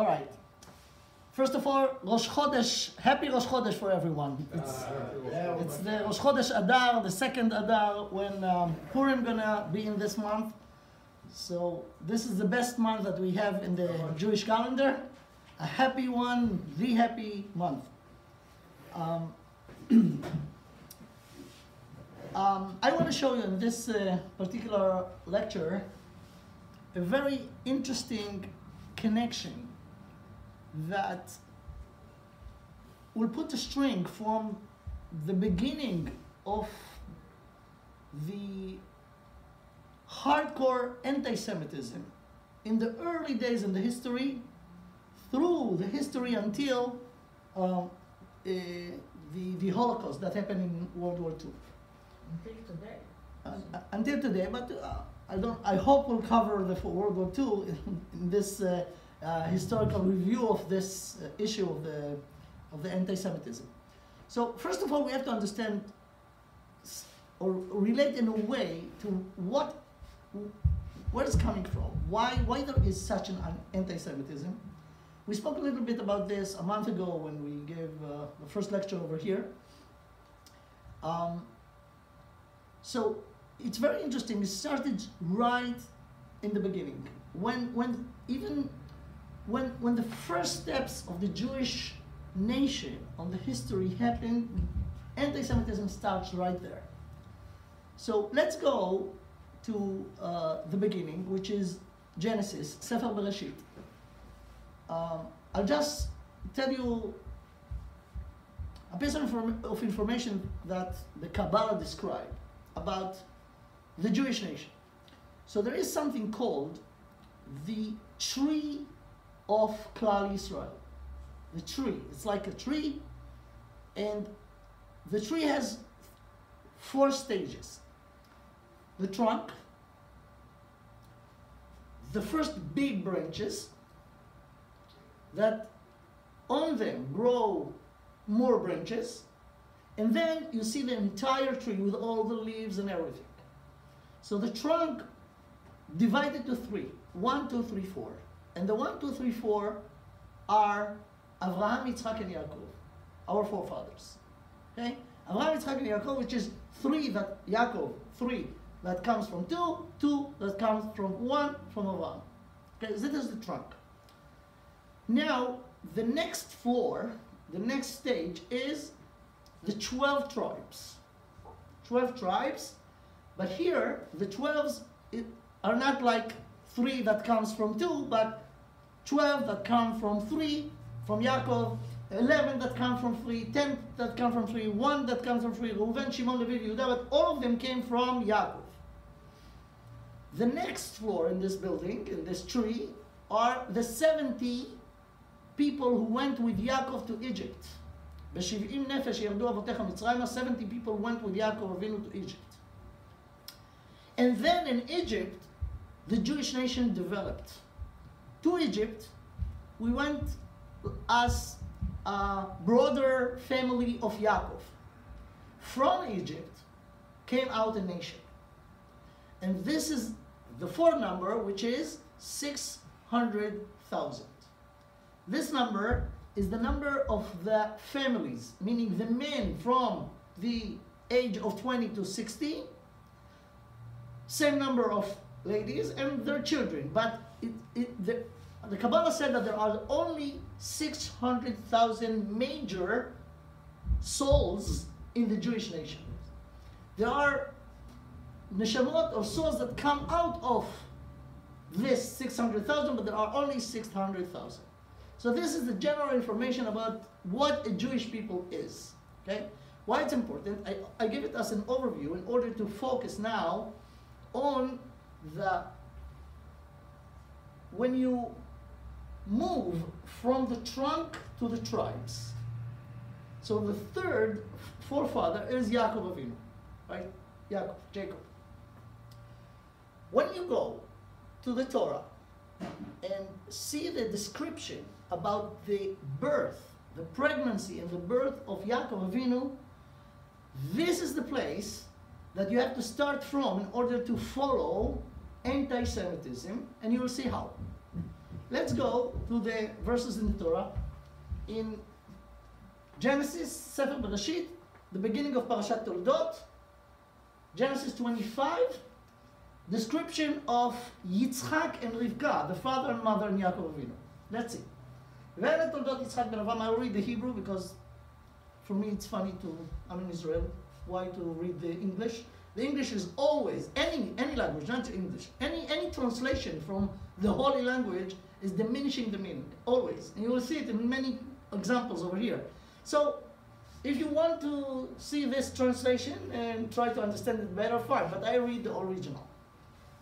All right. First of all, Rosh Chodesh, happy Rosh Chodesh for everyone. It's the Rosh Chodesh Adar, the second Adar, when Purim gonna be in this month. So this is the best month that we have in the Jewish calendar. A happy one, the happy month. I want to show you in this particular lecture a very interesting connection that will put a string from the beginning of the hardcore anti-Semitism in the early days in the history, through the history until the Holocaust that happened in World War II. Until today. Until today, but I hope we'll cover the World War II in this historical review of this issue of the anti-Semitism. So first of all, we have to understand or relate in a way to where it's coming from. Why there is such an anti-Semitism. We spoke a little bit about this a month ago when we gave the first lecture over here. So it's very interesting. It started right in the beginning, when the first steps of the Jewish nation on the history happened. Anti-Semitism starts right there. So let's go to the beginning, which is Genesis, Sefer Bereshit. I'll just tell you a piece of information that the Kabbalah described about the Jewish nation. So there is something called the tree of Klal Yisrael. The tree, it's like a tree, and the tree has 4 stages. The trunk, the first big branches that on them grow more branches, and then you see the entire tree with all the leaves and everything. So the trunk divided to 3, 1, 2, 3, 4. And the 1, 2, 3, 4 are Avraham, Yitzchak, and Yaakov, our forefathers. Okay? Avraham, Yitzchak, and Yaakov, which is 3 that Yaakov, 3 that comes from 2, 2 that comes from 1 from Avraham. Okay, this is the trunk. Now, the next floor, the next stage is the 12 tribes. 12 tribes, but here the 12s are not like 3 that comes from 2, but 12 that come from 3 from Yaakov, 11 that come from 3, 10 that come from 3, 1 that comes from 3, Reuven, Shimon, Levi, Yehuda, but all of them came from Yaakov. The next floor in this building, in this tree, are the 70 people who went with Yaakov to Egypt. 70 people went with Yaakov Avinu to Egypt. And then in Egypt, the Jewish nation developed. To Egypt, we went as a broader family of Yaakov. From Egypt came out a nation. And this is the 4th number, which is 600,000. This number is the number of the families, meaning the men from the age of 20 to 60, same number of ladies and their children. But the Kabbalah said that there are only 600,000 major souls in the Jewish nation. There are neshamot or souls that come out of this 600,000, but there are only 600,000. So this is the general information about what a Jewish people is. Okay? Why it's important? I give it as an overview in order to focus now on when you move from the trunk to the tribes. So the 3rd forefather is Yaakov Avinu, right? Yaakov, Jacob. When you go to the Torah and see the description about the birth, the pregnancy and the birth of Yaakov Avinu, this is the place that you have to start from in order to follow anti-Semitism, and you will see how. let's go to the verses in the Torah. In Genesis, Sefer Bereshit, the beginning of Parashat Toldot, Genesis 25, description of Yitzchak and Rivka, the father and mother in Yaakov Avinu. Let's see. ואלה תולדות יצחק בן אברהם. I read the Hebrew because for me it's funny I'm in Israel, why to read the English? The English is always, any language, not English, any translation from the holy language is diminishing the meaning, always. And you will see it in many examples over here. So, if you want to see this translation and try to understand it better, fine, but I read the original.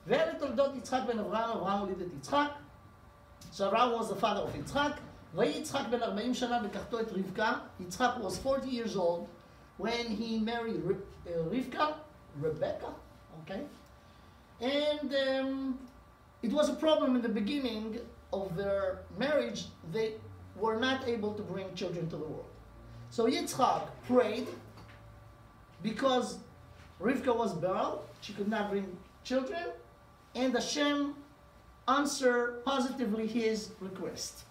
ואלה תולדות יצחק בן אברהם, אברהם הוליד את יצחק. So Abraham was the father of יצחק. ויהי יצחק בן 40 שנה לקחתו את רבקה. יצחק was 40 years old when he married Rebecca, okay? And it was a problem in the beginning of their marriage. They were not able to bring children to the world. So Yitzchak prayed because Rivka was barren, she could not bring children, and Hashem answered positively his request.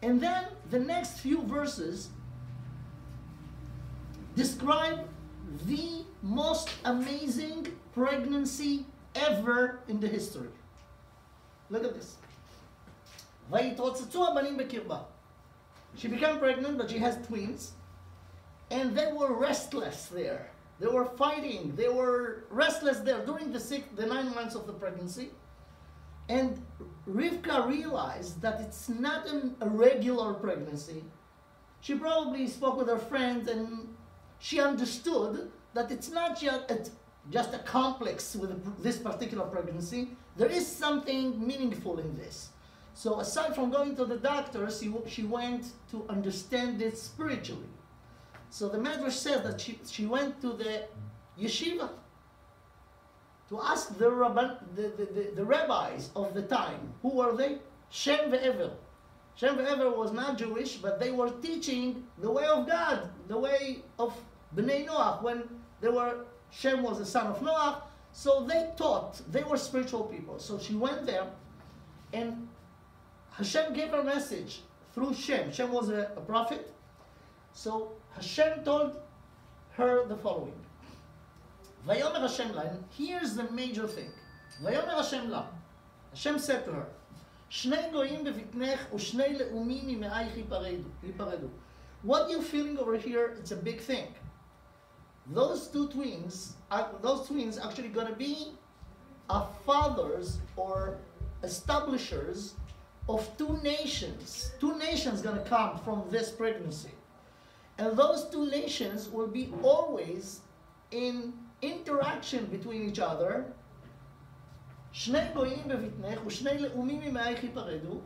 And then the next few verses describe the most amazing pregnancy ever in the history. Look at this. ויתרוצצו הבנים בקרבה. She became pregnant, but she has twins, and they were restless there. They were fighting. They were restless there during the 9 months of the pregnancy. And Rivka realized that it's not a regular pregnancy. She probably spoke with her friends, and she understood that it's not just a complex with this particular pregnancy. There is something meaningful in this. So aside from going to the doctors, she went to understand it spiritually. So the Medrash says that she went to the yeshiva to ask the rabbis of the time. Who were they? Shem ve'Ever. Shem ve'Ever was not Jewish, but they were teaching the way of God, the way of Bnei Noach. When Shem was the son of Noach, so they taught, they were spiritual people. So she went there, and Hashem gave her a message through Shem. Shem was a prophet. So Hashem told her the following. Vayomer Hashem la, and here's the major thing. Vayomer Hashem la. Hashem said to her, Shnei goyim bevitnech u'shnei le'umim mime'ayich yiparedu. What you're feeling over here, it's a big thing. Those twins actually going to be fathers or establishers of two nations. Two nations going to come from this pregnancy. And those two nations will be always in interaction between each other. שני גויים בבטנך ושני לאומים ממאייך ייפרדו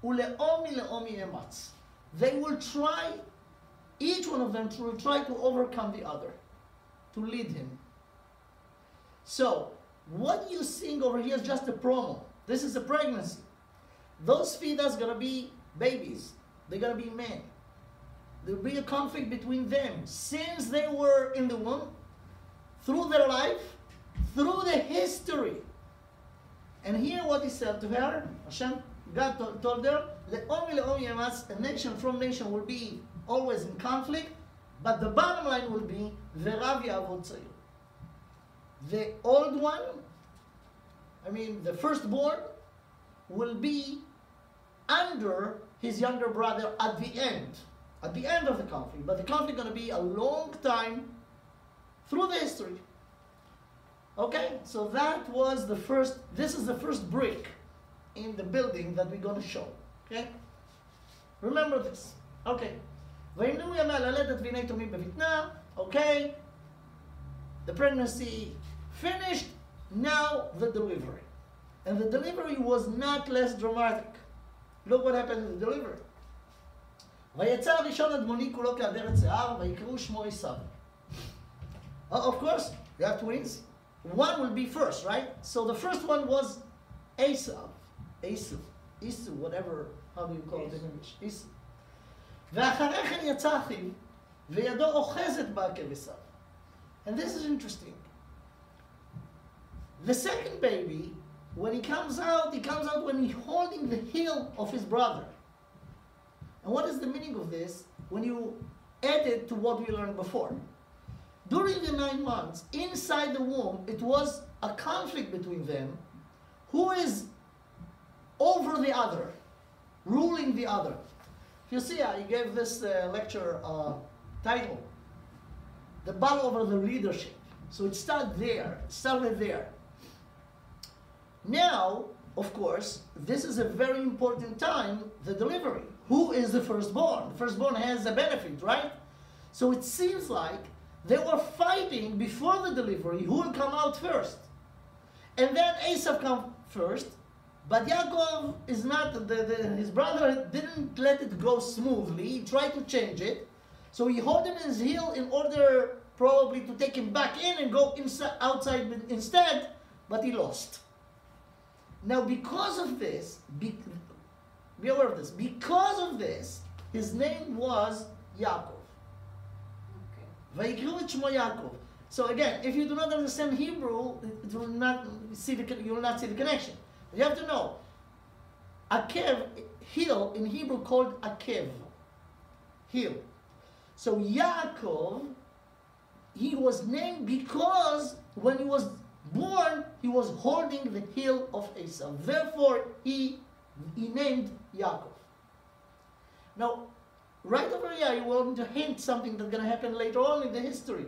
ולאום מלאום יאמץ. They will try, each one of them will try to overcome the other, to lead him. So, what you're seeing over here is just a promo. This is a pregnancy. Those fetus gonna be babies. They're gonna be men. There'll be a conflict between them since they were in the womb, through their life, through the history. And here what he said to her, Hashem, God told her, a nation from nation will be always in conflict, but the bottom line will be, the old one, the firstborn, will be under his younger brother at the end of the conflict. But the conflict is going to be a long time through the history. Okay, so that was this is the first brick in the building that we're going to show. Okay, remember this. Okay, okay, the pregnancy finished, now the delivery. And the delivery was not less dramatic. Look what happened in the delivery. Of course, you have twins. One will be first, right? So the first one was Esav, whatever, how do you call it in English? Esav. ואחרי כן יצא אחיו, וידו אוחזת בעקב עשיו. And this is interesting. The second baby when he comes out when he's holding the heel of his brother. And what is the meaning of this when you add it to what we learned before? During the 9 months, inside the womb, it was a conflict between them. Who is over the other, ruling the other? If you see, I gave this lecture title, The Battle Over the Leadership. So it started there. Now, of course, this is a very important time, the delivery. Who is the firstborn? The firstborn has a benefit, right? So it seems like they were fighting before the delivery who will come out first. And then Esau comes first, but Yaakov is not, his brother didn't let it go smoothly. He tried to change it. So he held him in his heel in order probably to take him back in and go outside instead, but he lost. Now because of this, be aware of this, because of this, his name was Yaakov. Vayikru et shmo Yaakov. So again, if you do not understand Hebrew, you will not see the connection. You have to know, akev, heel, in Hebrew called akev, heel. So Yaakov, he was named because when he was born, he was holding the heel of Esau. Therefore, he named Yaakov. Now, right over here, I want to hint something that's going to happen later on in the history.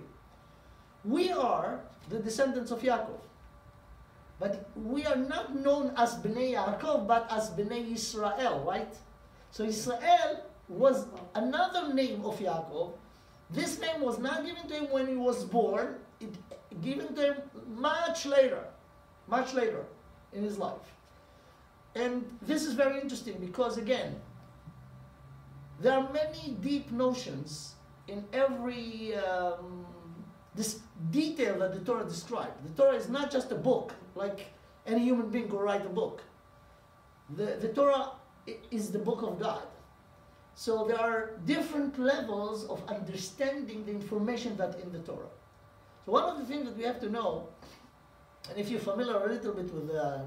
We are the descendants of Yaakov. But we are not known as Bnei Yaakov, but as Bnei Israel, right? So Israel was another name of Yaakov. This name was not given to him when he was born. It given to him much later in his life. And this is very interesting because, again, there are many deep notions in every this detail that the Torah describes. The Torah is not just a book, like any human being could write a book. The Torah is the book of God. So there are different levels of understanding the information that's in the Torah. So one of the things that we have to know, and if you're familiar a little bit with the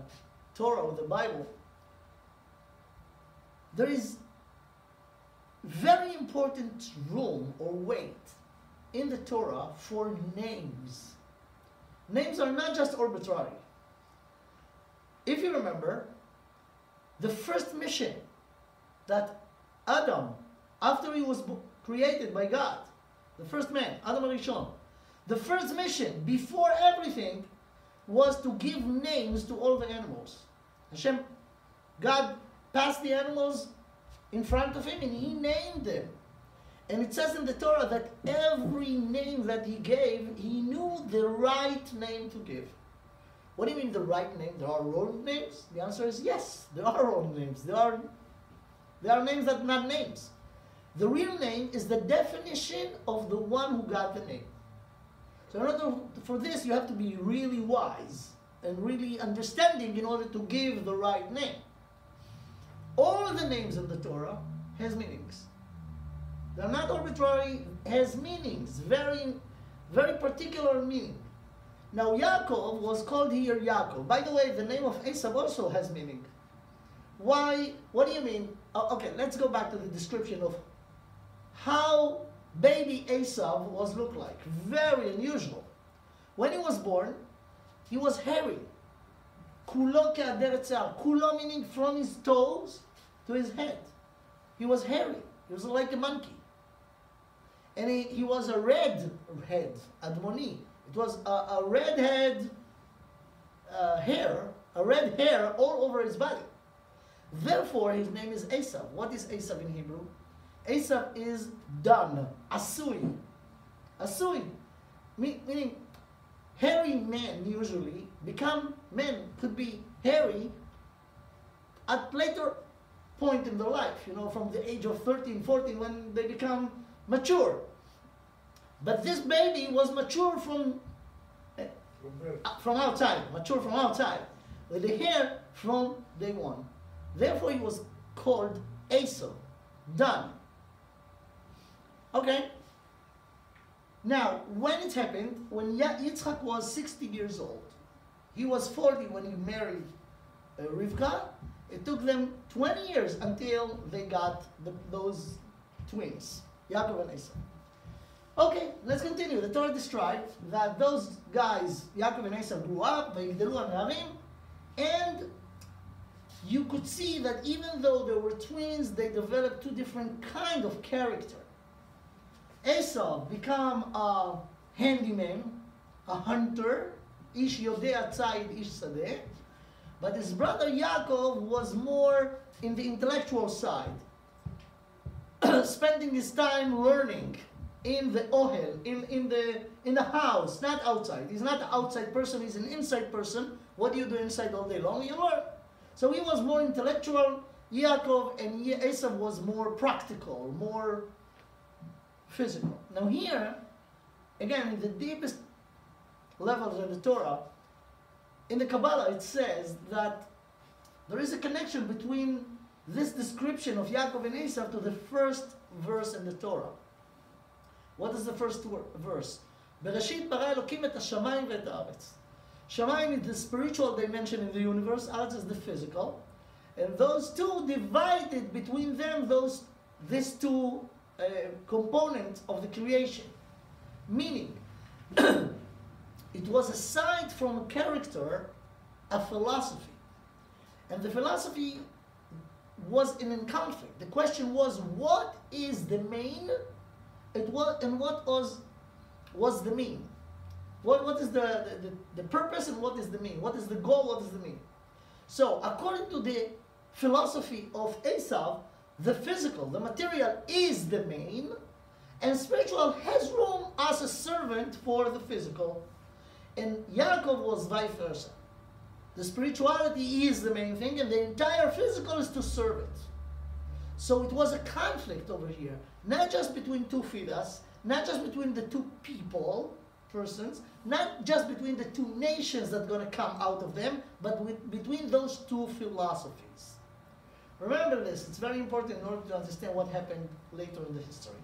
Torah, with the Bible, there is very important room or weight in the Torah for names. Names are not just arbitrary. If you remember, the first mission that Adam, after he was created by God, the first man, Adam Arishon, the first mission before everything was to give names to all the animals. Hashem, God passed the animals in front of him and he named them. And it says in the Torah that every name that he gave, he knew the right name to give. What do you mean the right name? There are wrong names? The answer is yes, there are wrong names. There are names that are not names. The real name is the definition of the one who got the name. So in order for this, you have to be really wise and really understanding in order to give the right name. All of the names in the Torah has meanings. They're not arbitrary, has meanings, very, very particular meaning. Now Yaakov was called here Yaakov. By the way, the name of Esau also has meaning. Why? What do you mean? Okay, let's go back to the description of how baby Esau was looked like. Very unusual. When he was born, he was hairy. Kulo ke'ader tzar. Kulo meaning from his toes to his head. He was hairy. He was like a monkey. And he was a red head, admoni. It was a red head hair, a red hair all over his body. Therefore, his name is Esau. What is Esau in Hebrew? Esau is done, asui. Asui, meaning hairy men usually become men, could be hairy at later point in their life, you know, from the age of 13, 14, when they become mature. But this baby was mature from outside, mature from outside, with the hair from day one. Therefore, he was called Esau, done. Okay. Now, when it happened, when Yitzchak was 60 years old, he was 40 when he married Rivka. It took them 20 years until they got those twins, Yaakov and Esau. Okay, let's continue. The Torah describes that those guys, Yaakov and Esau, grew up, ויגדלו הנערים, and you could see that even though they were twins, they developed two different kind of character. Esau became a handyman, a hunter, ish yodea tzayid ish sadeh, but his brother Yaakov was more in the intellectual side, spending his time learning in the ohel, in the house, not outside. He's not an outside person, he's an inside person. What do you do inside all day long? You learn. So he was more intellectual, Yaakov, and Esau was more practical, more physical. Now here, again, in the deepest levels of the Torah, in the Kabbalah it says that there is a connection between this description of Yaakov and Esau to the first verse in the Torah. What is the first verse? Bereshit bara Elokim et hashamayim ve'et haaretz. Shamayim is the spiritual dimension in the universe, Aretz is the physical. And those two divided between them, these two components of the creation. Meaning, it was aside from a character, a philosophy. And the philosophy was in conflict. The question was, what is the main? And what was the mean? What is the purpose and what is the mean? What is the goal? What is the mean? So, according to the philosophy of Esau, the physical, the material is the main, and spiritual has room as a servant for the physical. And Yaakov was vice versa. The spirituality is the main thing, and the entire physical is to serve it. So it was a conflict over here, not just between two fidas, not just between the two persons, not just between the two nations that are going to come out of them, but between those two philosophies. Remember this, it's very important in order to understand what happened later in the history.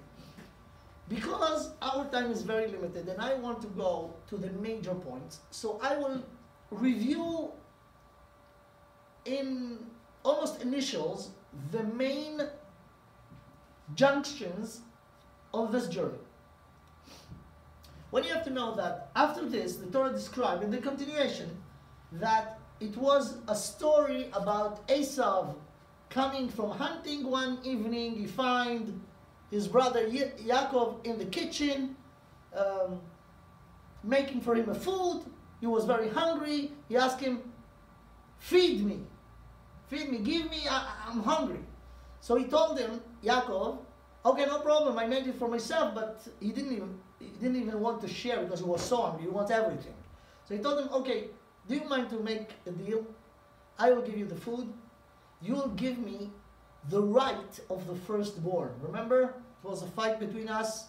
Because our time is very limited and I want to go to the major points, so I will review in almost initials the main junctions of this journey. What you have to know that after this, the Torah described in the continuation that it was a story about Esau coming from hunting one evening. He find his brother Yaakov in the kitchen, making for him a food. He was very hungry. He asked him, feed me, give me, I'm hungry. So he told him, Yaakov, okay, no problem, I made it for myself, but he didn't even want to share because he was so hungry, he wants everything. So he told him, okay, do you mind to make a deal? I will give you the food, you will give me the right of the firstborn. Remember, it was a fight between us,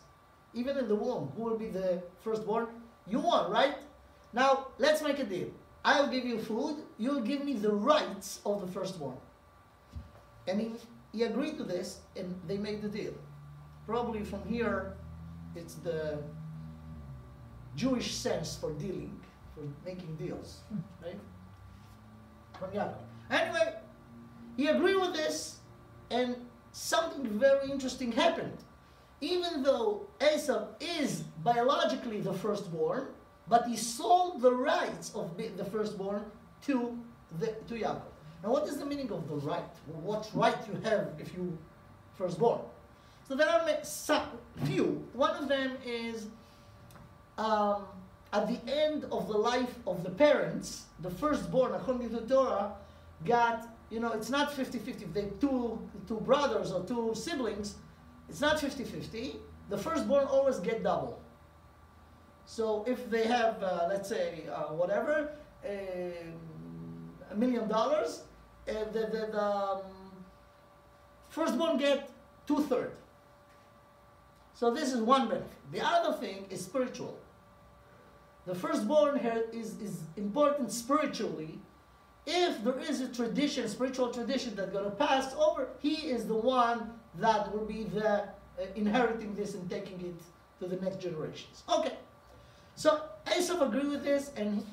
even in the womb, who will be the firstborn? You won, right? Now, let's make a deal. I'll give you food, you'll give me the rights of the firstborn. And he agreed to this, and they made the deal. Probably from here, it's the Jewish sense for dealing, for making deals, right? From Yaakov. Anyway, he agreed with this, and something very interesting happened. Even though Esau is biologically the firstborn, but he sold the rights of the firstborn to Yaakov. Now, what is the meaning of the right? What right you have if you firstborn? So there are few. One of them is at the end of the life of the parents, the firstborn, according to the Torah, got, it's not 50-50. If they two brothers or two siblings, it's not 50-50. The firstborn always get double. So if they have, let's say, whatever, $1 million, the firstborn get 2/3. So this is one benefit. The other thing is spiritual. The firstborn here is important spiritually. If there is a tradition, spiritual tradition that's going to pass over, he is the one that will be inheriting this and taking it to the next generations. Okay. So Esau agreed with this, and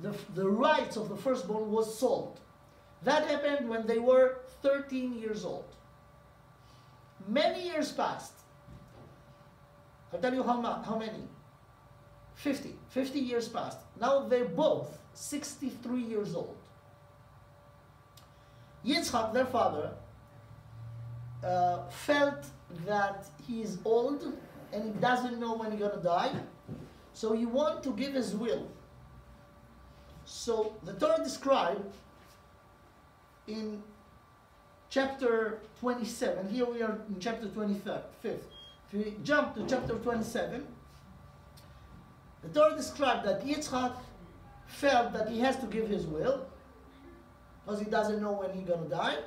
the rights of the firstborn was sold. That happened when they were 13 years old. Many years passed. I'll tell you how many. 50. 50 years passed. Now they're both 63 years old. Yitzchak, their father, felt that he is old and he doesn't know when he's going to die. So he wants to give his will. So the Torah described in chapter 27, here we are in chapter 25. If we jump to chapter 27, the Torah described that Yitzchak felt that he has to give his will because he doesn't know when he's going to die.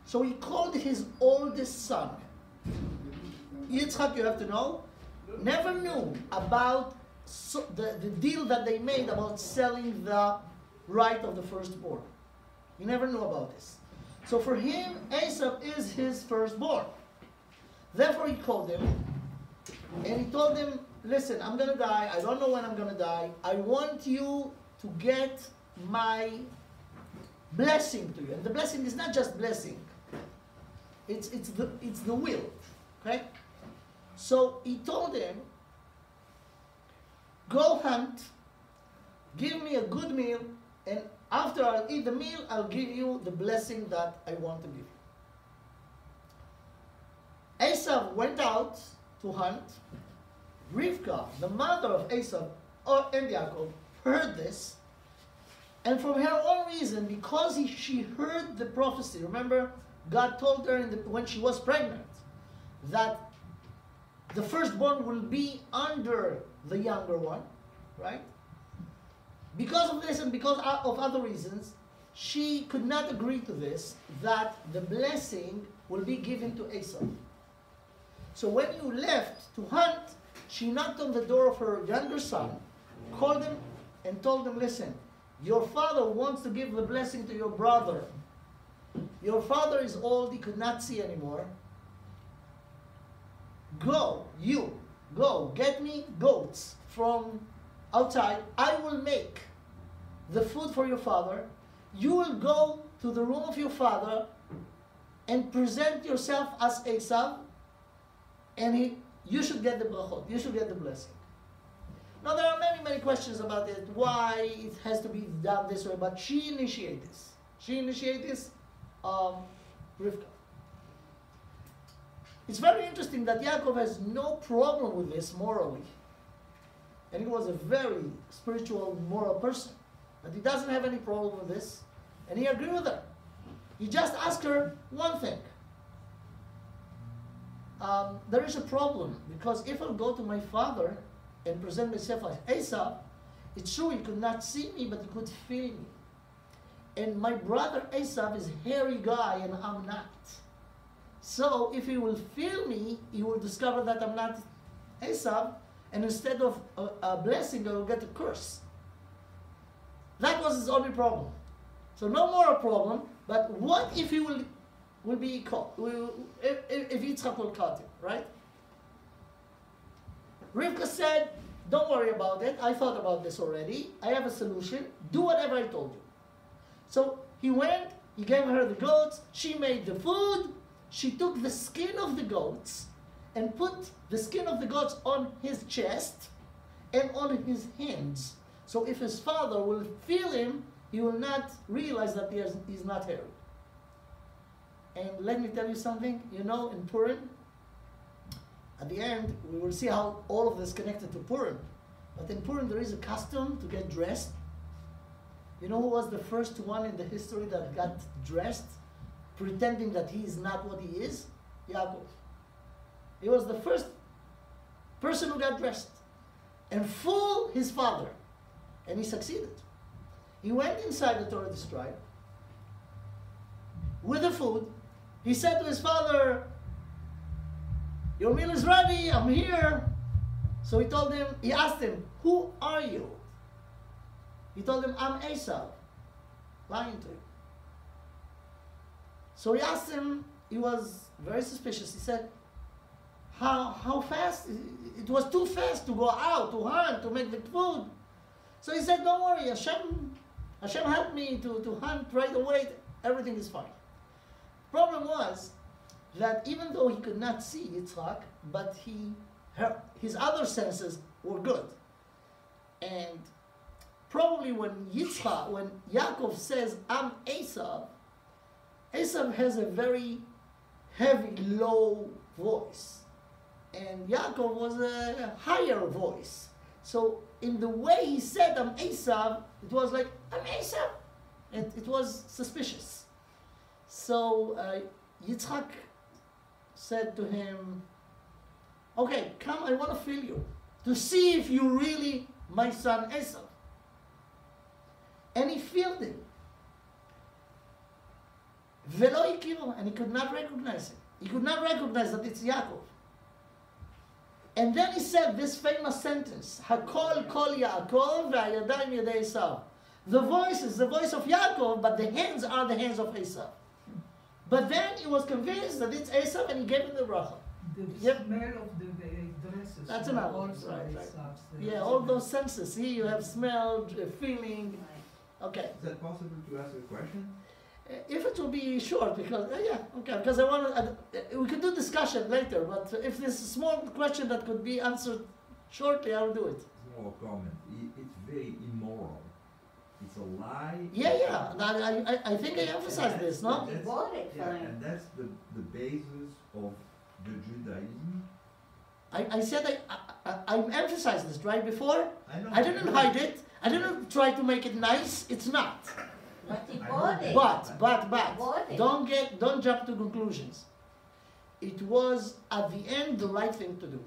So he called his oldest son. Yitzchak, you have to know, never knew about the deal that they made about selling the right of the firstborn. He never knew about this. So for him, Esau is his firstborn. Therefore he called him and he told him, listen, I'm going to die. I don't know when I'm going to die. I want you to get my blessing to you. And the blessing is not just blessing. It's the will. Okay? So he told him, go hunt, give me a good meal, and after I'll eat the meal, I'll give you the blessing that I want to give you. Esau went out to hunt. Rivka, the mother of Esau and Yaakov, heard this, and for her own reason, because she heard the prophecy, remember, God told her when she was pregnant that the firstborn will be under the younger one, right? Because of this and because of other reasons, she could not agree to this, that the blessing will be given to Esau. So when you left to hunt, she knocked on the door of her younger son, called him and told him, listen, your father wants to give the blessing to your brother. Your father is old, he could not see anymore. Go, get me goats from outside. I will make the food for your father. You will go to the room of your father and present yourself as Esau, and you should get the brachot, you should get the blessing. Now there are many questions about it, why it has to be done this way, but she initiated this. Rivka. It's very interesting that Yaakov has no problem with this morally. And he was a very spiritual, moral person. But he doesn't have any problem with this. And he agreed with her. He just asked her one thing. There is a problem, because if I go to my father and present myself as Esau, it's true he could not see me, but he could feel me. And my brother Esau is a hairy guy and I'm not. So if he will feel me, he will discover that I'm not Esau, and instead of a blessing, I will get a curse. That was his only problem. So no more a problem, but what if he will be caught? If Yitzchak will cut him, right? Rivka said, don't worry about it. I thought about this already. I have a solution. Do whatever I told you. So he went, he gave her the goats, she made the food, she took the skin of the goats and put the skin of the goats on his chest and on his hands. So if his father will feel him, he will not realize that he's not hairy. And let me tell you something, you know, in Purim, at the end, we will see how all of this is connected to Purim. But in Purim, there is a custom to get dressed. You know who was the first one in the history that got dressed, pretending that he is not what he is? Yaakov. He was the first person who got dressed and fooled his father. And he succeeded. He went inside, the Torah described, with the food. He said to his father, your meal is ready, I'm here. So he asked him, who are you? He told him, I'm Esau, lying to him. So he asked him, he was very suspicious. He said, how fast? It was too fast to go out, to hunt, to make the food. So he said, don't worry, Hashem helped me to hunt right away. Everything is fine. Problem was that even though he could not see Yitzchak, but his other senses were good. And probably when Yaakov says, I'm Esav, Esav has a very heavy, low voice. And Yaakov was a higher voice. So in the way he said, I'm Esav, it was like, I'm Esav. And it was suspicious. So Yitzchak said to him, okay, come, I want to feel you, to see if you're really my son Esav. And he felt him. Velo hikiru, and he could not recognize him. He could not recognize that it's Yaakov. And then he said this famous sentence, Hakol kol Yaakov ve'ayadayim yadei Esav. The voice is the voice of Yaakov, but the hands are the hands of Esav. But then he was convinced that it's Esav, and he gave him the bracha. The smell of the dresses. That's another one. Right. Yeah, all those senses. See, you have smell, feeling. Okay. Is that possible to ask a question? If it will be short, because yeah, okay, because I want to. We could do discussion later, but if there's a small question that could be answered shortly, I'll do it. Small comment. It's very immoral. It's a lie. Yeah. I think I emphasized this, no? And that's the basis of the Judaism. I said I emphasized this right before. I know. I didn't hide it. I didn't try to make it nice. It's not. But he bought it. But don't jump to conclusions. It was at the end the right thing to do.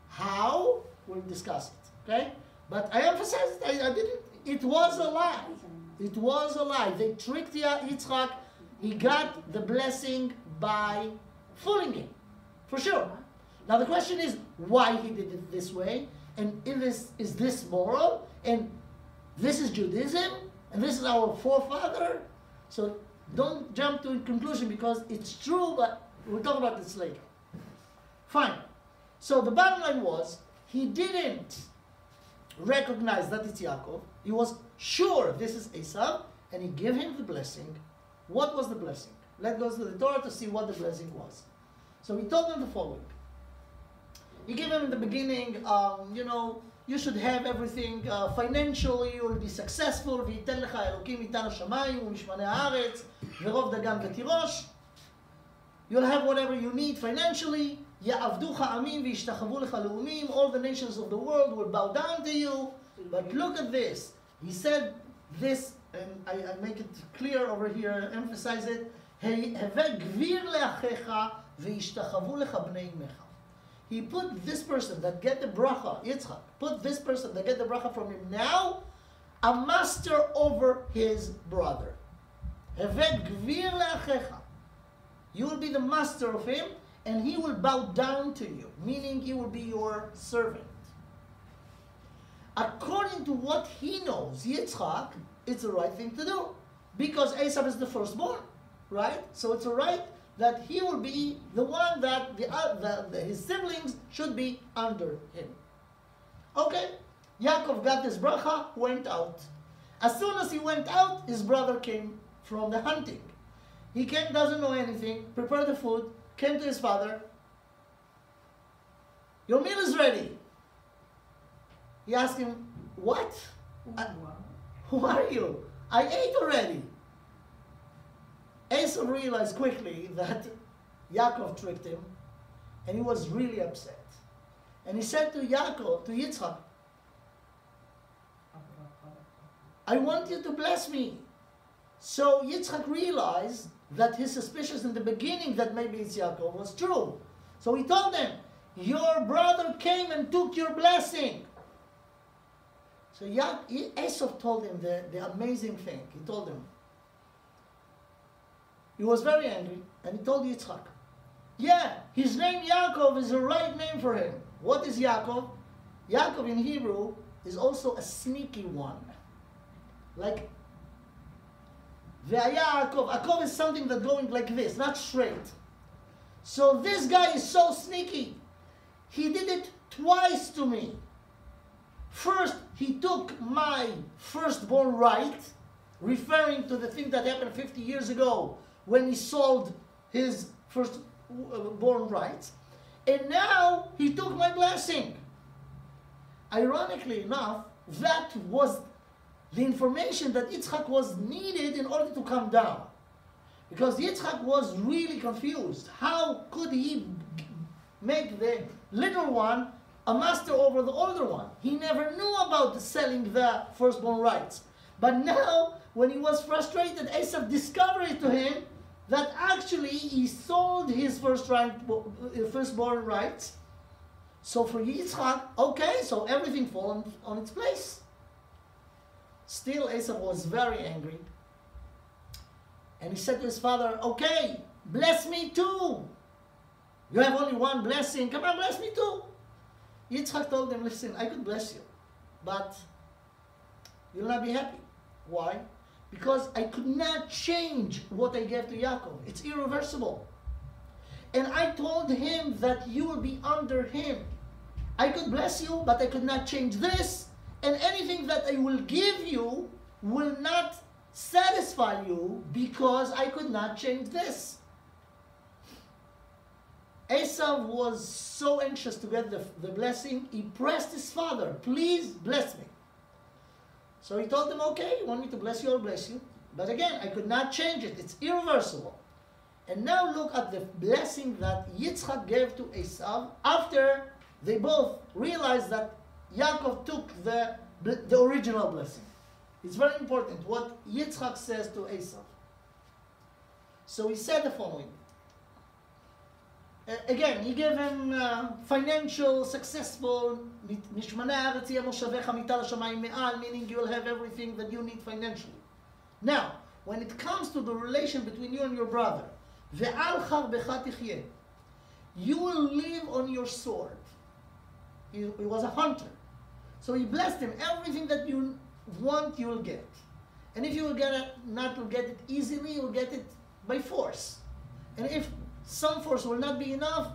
How? We'll discuss it. Okay? But I emphasized it. I didn't. It was a lie. It was a lie. They tricked Yitzchak. He got the blessing by fooling him, for sure. Now the question is why he did it this way, and is this moral, and this is Judaism, and this is our forefather. So don't jump to a conclusion because it's true, but we'll talk about this later. Fine. So the bottom line was he didn't recognize that it's Yaakov. He was sure this is Esav, and he gave him the blessing. What was the blessing? Let's go to the Torah to see what the blessing was. So he told him the following. He gave him in the beginning, you should have everything financially, you will be successful. וייתן לך אלוקים מטען השמיים ומשמני הארץ ורוב דגן ותירוש. You'll have whatever you need financially. יעבדוך עמים וישתחוו לך לאומים. All the nations of the world will bow down to you. But look at this. He said this, and I make it clear over here, emphasize it. הווה גביר לאחיך וישתחוו לך בני אמך. He put this person that get the bracha, Yitzchak, put this person that get the bracha from him now, a master over his brother. Heved gvir le'achecha. You will be the master of him, and he will bow down to you, meaning he will be your servant. According to what he knows, Yitzchak, it's the right thing to do, because Esav is the firstborn, right? So it's all right that he will be the one that his siblings should be under him. Okay, Yaakov got this bracha, went out. As soon as he went out, his brother came from the hunting. He came, doesn't know anything, prepared the food, came to his father. Your meal is ready. He asked him, what? Who are you? I ate already. Esau realized quickly that Yaakov tricked him, and he was really upset. And he said to Yitzchak, I want you to bless me. So Yitzchak realized that his suspicions in the beginning that maybe it's Yaakov was true. So he told him, your brother came and took your blessing. So Esau told him the amazing thing. He told him, he was very angry, and he told Yitzchak, yeah, his name Yaakov is the right name for him. What is Yaakov? Yaakov in Hebrew is also a sneaky one. Like, Yaakov is something that's going like this, not straight. So this guy is so sneaky. He did it twice to me. First, he took my firstborn right, referring to the thing that happened 50 years ago when he sold his firstborn rights. And now he took my blessing. Ironically enough, that was the information that Yitzchak was needed in order to come down. Because Yitzchak was really confused. How could he make the little one a master over the older one? He never knew about selling the firstborn rights. But now, when he was frustrated, Esau discovered to him that actually he sold his firstborn rights. So for Yitzchak, okay, so everything falls on its place. Still, Esau was very angry. And he said to his father, okay, bless me too. You have only one blessing. Come on, bless me too. Yitzchak told him, listen, I could bless you, but you'll not be happy. Why? Because I could not change what I gave to Yaakov. It's irreversible. And I told him that you will be under him. I could bless you, but I could not change this. And anything that I will give you will not satisfy you because I could not change this. Esau was so anxious to get the blessing, he pressed his father, please bless me. So he told him, okay, you want me to bless you, I'll bless you. But again, I could not change it. It's irreversible. And now look at the blessing that Yitzchak gave to Esau after they both realized that Yaakov took the original blessing. It's very important what Yitzchak says to Esau. So he said the following. Again, he gave him financial, successful, meaning you will have everything that you need financially. Now, when it comes to the relation between you and your brother, you will live on your sword. He was a hunter. So he blessed him. Everything that you want, you will get. And if you will not get it easily, you will get it by force. And if some force will not be enough,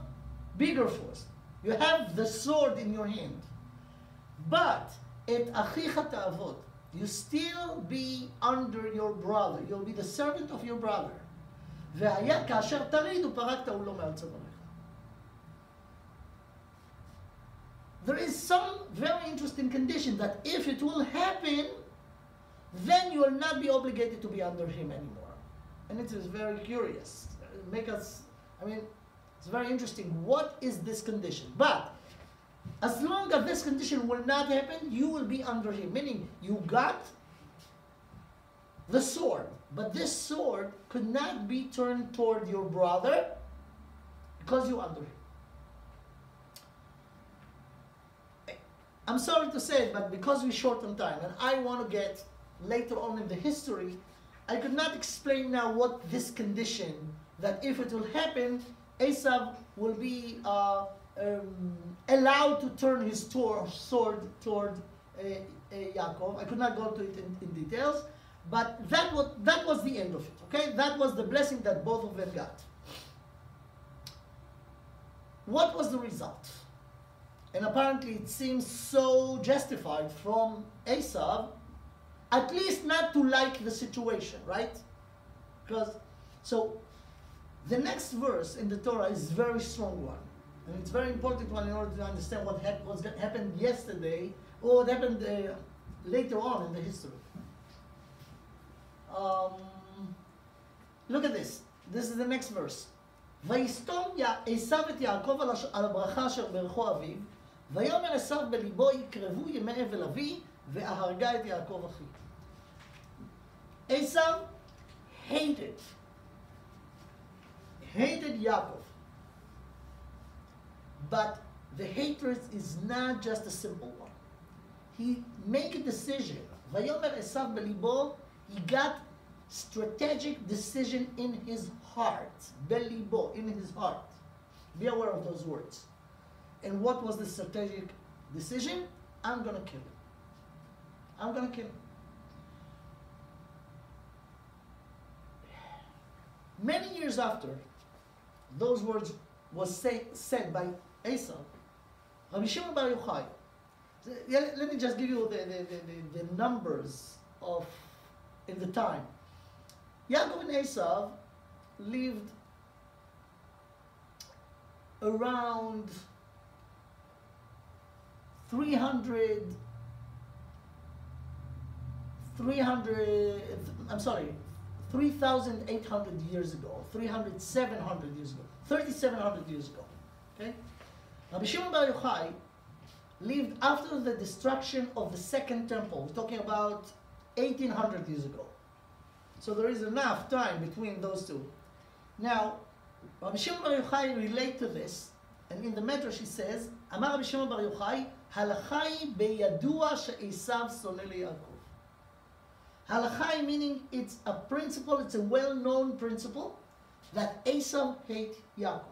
bigger force. You have the sword in your hand. But et achicha ta'avod, you still be under your brother. You'll be the servant of your brother. והיה כאשר תריד ופרקת ולא מעל צוואריך. There is some very interesting condition that if it will happen, then you will not be obligated to be under him anymore. And it is very curious. It's very interesting. What is this condition? But as long as this condition will not happen, you will be under him. Meaning, you got the sword, but this sword could not be turned toward your brother because you're under him. I'm sorry to say it, but because we're short on time, and I want to get later on in the history, I could not explain now what this condition, that if it will happen, Esau will be allowed to turn his sword toward Yaakov. I could not go to it in details, but that was the end of it, okay? That was the blessing that both of them got. What was the result? And apparently it seems so justified from Esau, at least not to like the situation, right? So the next verse in the Torah is a very strong one. And it's a very important one in order to understand what happened yesterday, or what happened later on in the history. Look at this. This is the next verse. ויסתום עשיו את יעקב על הברכה אשר ברכו אביו, ויאמר עשיו בליבו יקרבו ימי אבל אבי, והרגה את יעקב אחי. Esau hated Yaakov. But the hatred is not just a simple one. He made a decision. ויאמר עשיו בליבו, he got strategic decision in his heart. בליבו, in his heart. Be aware of those words. And what was the strategic decision? I'm going to kill him. I'm going to kill him. Many years after those words was said by Esau, Rabbi Shimon Bar Yochai, let me just give you the numbers of in the time. Yaakov and Esav lived around 3,700 years ago, 3,700 years ago, 3,700 years ago. Okay? Rabbi Shimon Bar Yochai lived after the destruction of the second temple. We're talking about 1,800 years ago. So there is enough time between those two. Now, Rabbi Shimon Bar Yochai relate to this, and in the Medrash he says, Amar Rabbi Shimon Bar Yochai, halachai beyadua she'esav sonel Yaakov. Halachai meaning it's a principle, it's a well-known principle that Esav hate Yaakov.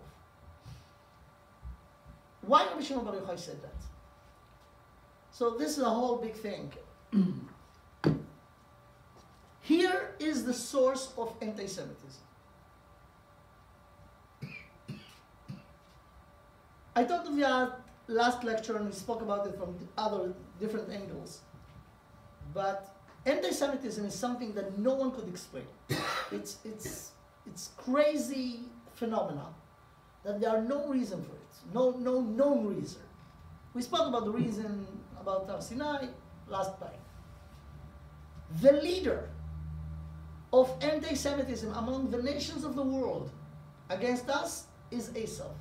Why Rabbi Shimon Bar Yochai said that? So this is a whole big thing. Here is the source of anti-Semitism. I talked of the last lecture and we spoke about it from other different angles. But anti-Semitism is something that no one could explain. It's crazy phenomena that there are no reason for it, no known reason. We spoke about the reason about Har Sinai last time. The leader of anti-Semitism among the nations of the world against us is Esav,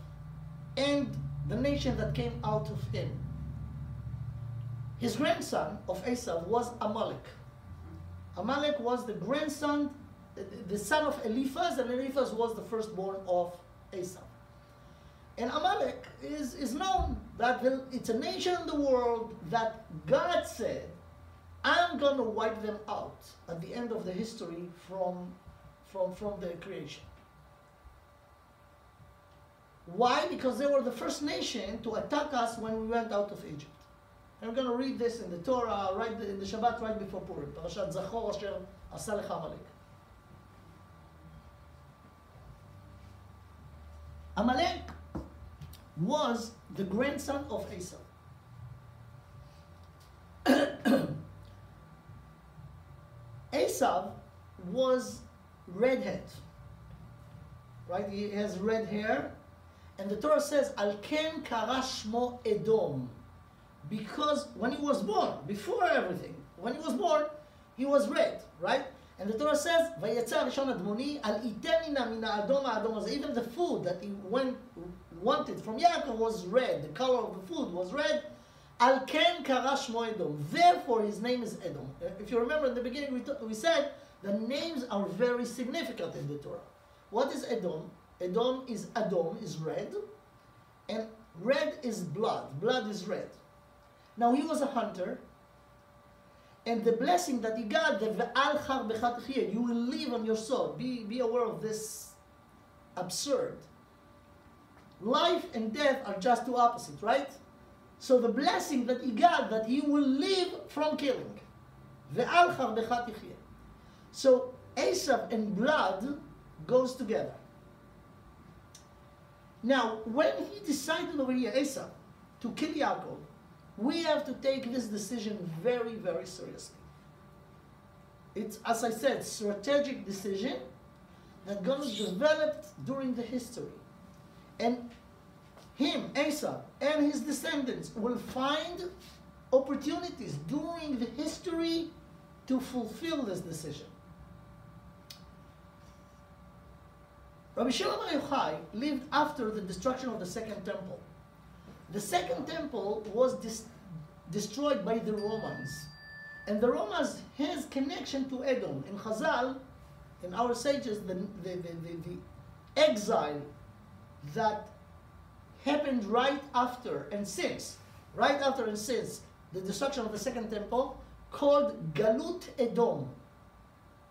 and the nation that came out of him. His grandson of Esav was Amalek. Amalek was the grandson, the son of Eliphaz, and Eliphaz was the firstborn of Esav. And Amalek is known that it's a nation in the world that God said, I'm going to wipe them out at the end of the history from the creation. Why? Because they were the first nation to attack us when we went out of Egypt. And we're going to read this in the Torah, right in the Shabbat, right before Purim. Parashat Zachor asher asa lecha Amalek. Amalek was the grandson of Esau. Esau was redhead, right? He has red hair, and the Torah says, "Al ken kara shmo Edom," because when he was born, before everything, when he was born, he was red, right? And the Torah says, "Vayetza rishon admoni al itenina min ha'adom ha'adom." Even the food that he wanted from Yaakov was red. The color of the food was red. Al ken kara shmo Edom. Therefore, his name is Edom. If you remember in the beginning, we said the names are very significant in the Torah. What is Edom? Edom is red, and red is blood. Blood is red. Now he was a hunter, and the blessing that he got, the ve'al char becha techiyeh, you will live on your sword. Be aware of this absurd. Life and death are just two opposites, right? So the blessing that he got, that he will live from killing. Ve'al char becha techiyeh. So Esav and blood goes together. Now, when he decided over here, Esav, to kill Yaakov, we have to take this decision very, very seriously. It's, as I said, strategic decision that got developed during the history. And him, Esav, and his descendants will find opportunities during the history to fulfill this decision. Rabbi Shimon Bar Yochai lived after the destruction of the second temple. The second temple was destroyed by the Romans. And the Romans has connection to Edom. In Chazal, in our sages, the exile that happened right after and since the destruction of the second temple, called Galut Edom.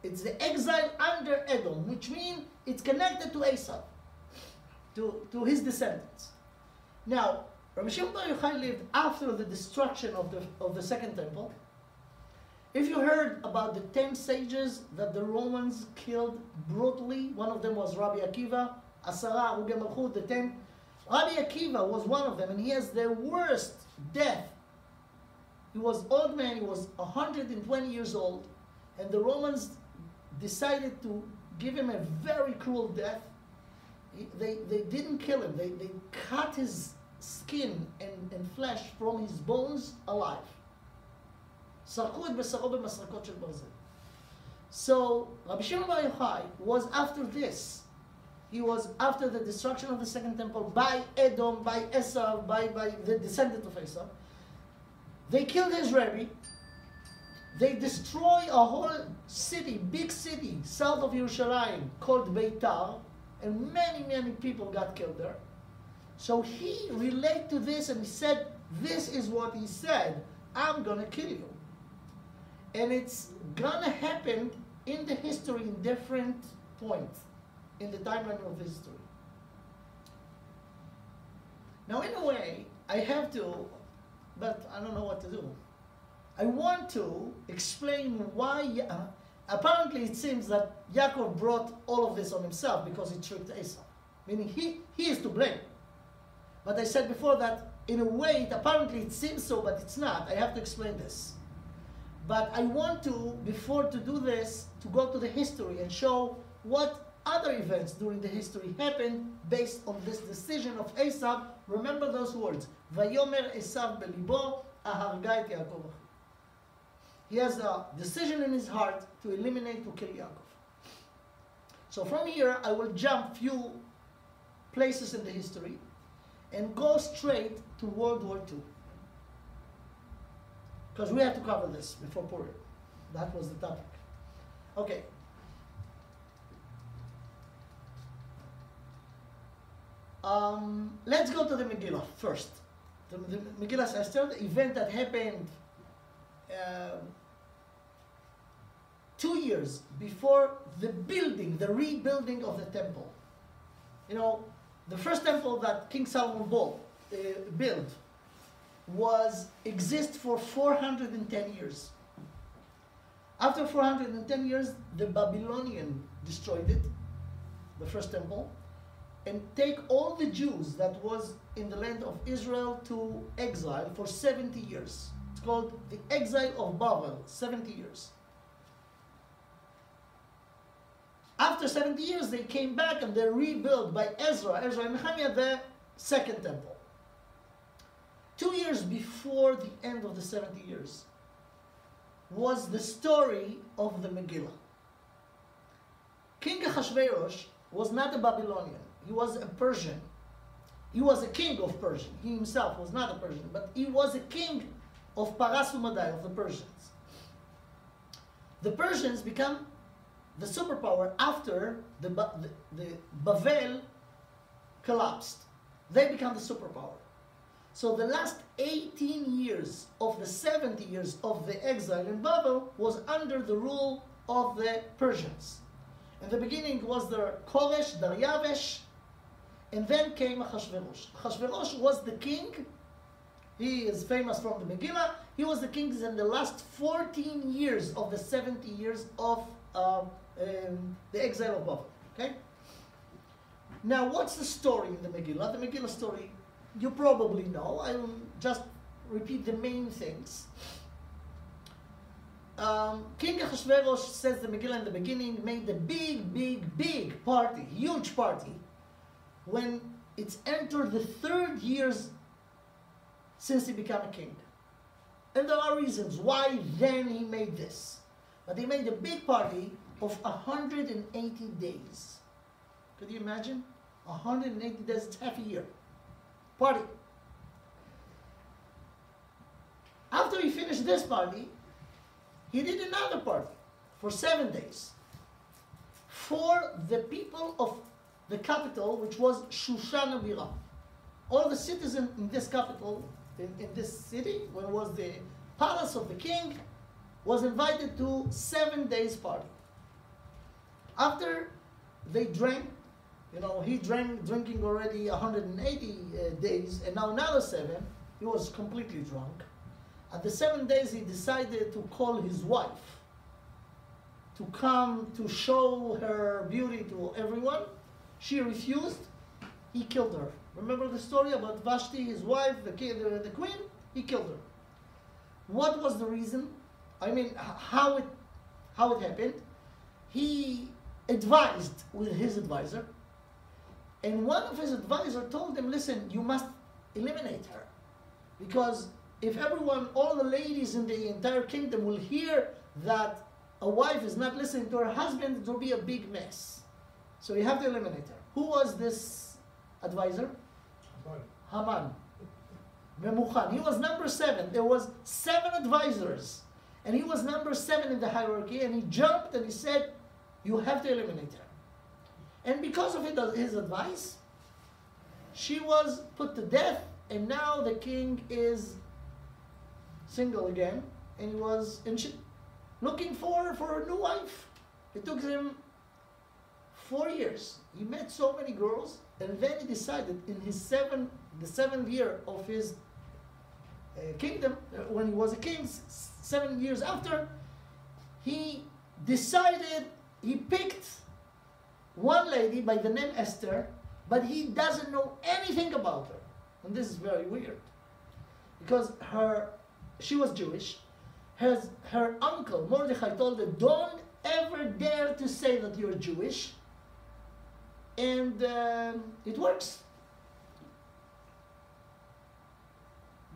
It's the exile under Edom, which means it's connected to Esau, to his descendants. Now, Rabbi Shimon Bar Yochai lived after the destruction of the second temple. If you heard about the 10 sages that the Romans killed brutally, one of them was Rabbi Akiva, Asara, Uge Malchut, the 10. Rabbi Akiva was one of them, and he has the worst death. He was old man, he was 120 years old, and the Romans decided to give him a very cruel death. They didn't kill him. They cut his skin and flesh from his bones alive. סרקו את בשרו במסרקות של ברזל. So Rabbi Shimon Bar Yochai was after this. He was after the destruction of the second temple by Edom, by Esau, by the descendant of Esau. They killed his Rabbi. They destroy a whole city, big city, south of Yerushalayim, called Beitar, and many, many people got killed there. So he related to this and he said, this is what he said, I'm gonna kill you. And it's gonna happen in the history in different points in the timeline of history. Now, in a way, I have to, but I don't know what to do. I want to explain why, apparently it seems that Yaakov brought all of this on himself because he tricked Esau. Meaning he is to blame. But I said before that, in a way, apparently it seems so, but it's not. I have to explain this. But I want to, before to do this, to go to the history and show what other events during the history happened based on this decision of Esau. Remember those words. Vayomer Esav belibo aharga et Yaakov. He has a decision in his heart to eliminate, to kill Yaakov. So from here, I will jump few places in the history and go straight to World War II. Because we have to cover this before Purim. That was the topic. Okay. Let's go to the Megillah first. The Megillah Esther, the event that happened 2 years before the rebuilding of the temple. You know, the first temple that King Solomon built exists for 410 years. After 410 years, the Babylonian destroyed it, the first temple, and take all the Jews that was in the land of Israel to exile for 70 years. It's called the exile of Babel, 70 years. After 70 years, they came back and they rebuilt by Ezra and Nehemiah, the second temple. 2 years before the end of the 70 years was the story of the Megillah. King Ahasuerus was not a Babylonian. He was a Persian. He was a king of Persia. He himself was not a Persian, but he was a king of Paras Umadai, of the Persians. The Persians become the superpower after the Bavel collapsed. They become the superpower. So the last 18 years of the 70 years of the exile in Babel was under the rule of the Persians. In the beginning was the Koresh, Daryavesh, and then came Ahasuerus. Ahasuerus was the king. He is famous from the Megillah. He was the king in the last 14 years of the 70 years of the exile of Babel. Okay? Now, what's the story in the Megillah? The Megillah story, you probably know. I will just repeat the main things. King Ahasuerus, says the Megillah in the beginning, made a big party, huge party, when it's entered the 3rd years since he became a king. And there are reasons why then he made this. But he made a big party of 180 days. Could you imagine? 180 days, it's half a year. Party. After he finished this party, he did another party for 7 days for the people of the capital, which was Shushan Abira. All the citizens in this capital, in this city, where was the palace of the king, was invited to 7 days party. After they drank, you know, he drinking already 180 days, and now another 7, he was completely drunk. At the 7 days, he decided to call his wife to come to show her beauty to everyone. She refused. He killed her. Remember the story about Vashti, his wife, the queen? He killed her. What was the reason? I mean, how how it happened. He advised with his advisor, and one of his advisors told him, listen, you must eliminate her, because if everyone, all the ladies in the entire kingdom will hear that a wife is not listening to her husband, it will be a big mess. So you have to eliminate her. Who was this advisor? Haman. Memuchan. He was number 7. There was 7 advisors, and he was number 7 in the hierarchy, and he jumped and he said, you have to eliminate her. And because of his advice, she was put to death, and now the king is single again, and he was looking for a new wife. It took him 4 years. He met so many girls, and then he decided in his the 7th year of his kingdom, when he was a king, 7 years after, he decided, he picked one lady by the name Esther, but he doesn't know anything about her. And this is very weird, because she was Jewish. Her uncle, Mordechai, told her, don't ever dare to say that you're Jewish. And it works.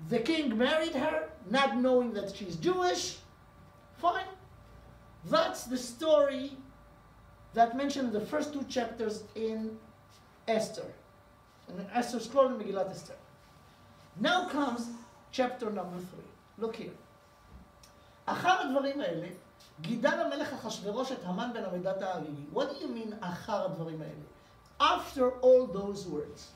The king married her, not knowing that she's Jewish. Fine. That's the story that mentioned in the first 2 chapters in Esther. And Esther scroll in Megillat Esther. Now comes chapter number 3. Look here. אחר הדברים האלה, גידל המלך אחשוורוש את המן בן המדת האגיגי. What do you mean אחר הדברים האלה? After all those words.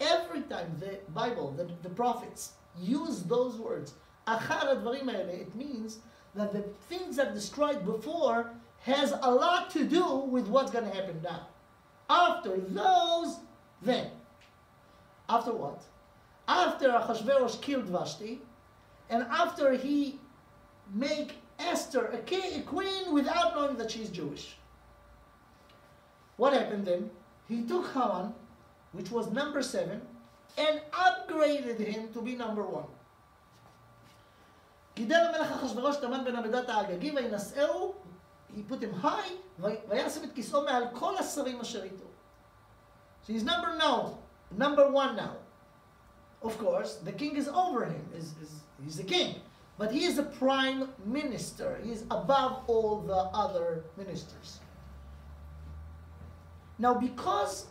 Every time the Bible, the prophets, use those words, אחר הדברים האלה, it means that the things that described before has a lot to do with what's going to happen now. After those, then. After what? After Ahasuerus killed Vashti, and after he make Esther a queen without knowing that she's Jewish. What happened then? He took Haman, which was number 7, and upgraded him to be number 1. גידל המלך אחשוורוש את המן בן המדת האגגי וינשאהו, he put him high, וישם את כיסאו מעל כל השרים אשר איתו. So he's number 1 now. Of course, the king is over him. He's the king. But he is a prime minister. He is above all the other ministers. Now, because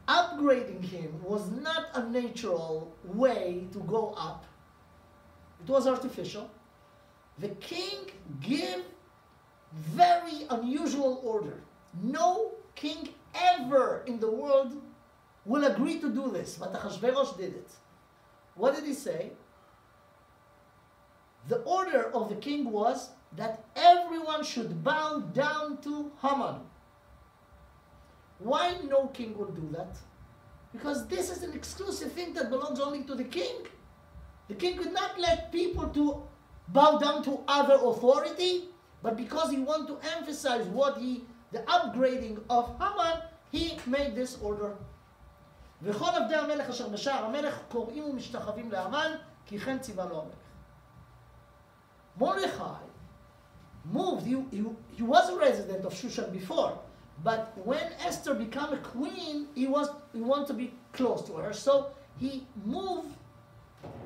upgrading him was not a natural way to go up, it was artificial, the king gave very unusual order. No king ever in the world will agree to do this, but Ahasuerus did it. What did he say? The order of the king was that everyone should bow down to Haman. Why no king will do that? Because this is an exclusive thing that belongs only to the king. The king could not let people to bow down to other authority, but because he wanted to emphasize the upgrading of Haman, he made this order. וכל עבדי המלך אשר בשער המלך קוראים ומשתחווים להמן, כי כן ציווה לו המלך. Mordechai moved, he was a resident of Shushan before, but when Esther became a queen, he wanted to be close to her, so he moved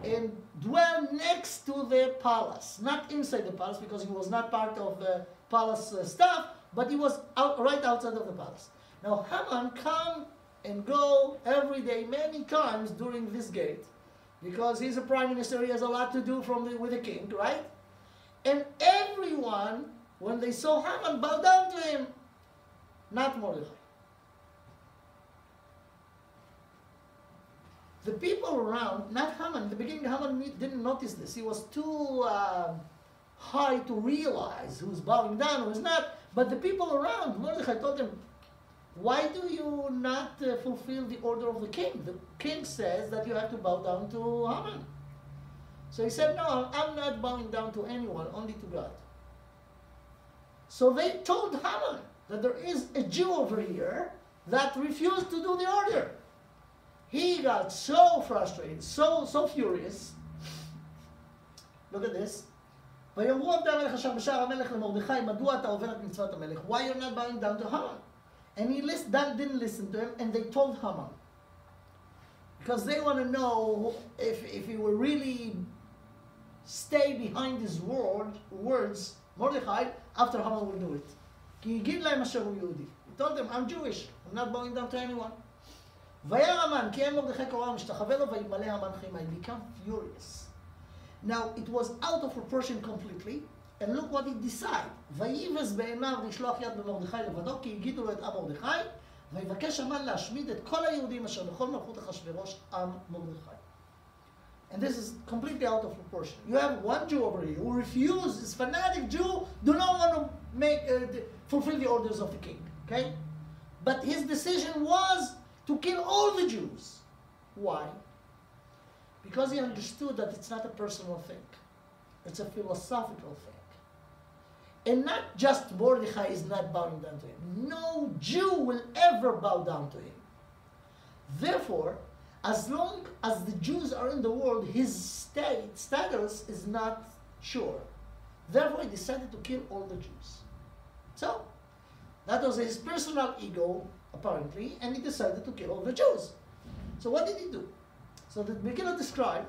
and dwelled next to the palace, not inside the palace because he was not part of the palace staff, but he was right outside of the palace. Now Haman come and go every day, many times during this gate, because he's a prime minister, he has a lot to do with the king, right? And everyone, when they saw Haman, bowed down to him, not Mordechai. The people around, not Haman, in the beginning Haman didn't notice this. He was too high to realize who's bowing down, who's not. But the people around, Mordechai told him, why do you not fulfill the order of the king? The king says that you have to bow down to Haman. So he said, no, I'm not bowing down to anyone, only to God. So they told Haman that there is a Jew over here that refused to do the order. He got so frustrated, so furious. Look at this. ויאמרו עבדי המלך אשר בשער המלך למרדכי, מדוע אתה עובר את מצוות המלך? Why you're not bowing down to Haman? And he didn't listen to him, and they told Haman. Because they want to know if he will really stay behind his words, Mordechai, after Haman will do it. כי יגיד להם אשר הוא יהודי. He told them, I'm Jewish, I'm not bowing down to anyone. וירא המן, כי אין מרדכי קורא ומשתחווה לו, וימלא המן חימה. He became furious. Now, it was out of proportion completely, and look what he decided. ויבז בעיניו לשלוח יד במרדכי לבדו, כי הגידו לו את עם מרדכי, ויבקש המן להשמיד את כל היהודים אשר בכל מלכות אחשוורוש עם מרדכי. And this is completely out of proportion. You have one Jew over here who refuses, is fanatic Jew, do not want to fulfill the orders of the king. Okay? But his decision was to kill all the Jews. Why? Because he understood that it's not a personal thing. It's a philosophical thing. And not just Mordechai is not bowing down to him. No Jew will ever bow down to him. Therefore, as long as the Jews are in the world, his status is not sure. Therefore, he decided to kill all the Jews. So, that was his personal ego, apparently, and he decided to kill all the Jews. So what did he do? So the Megillah described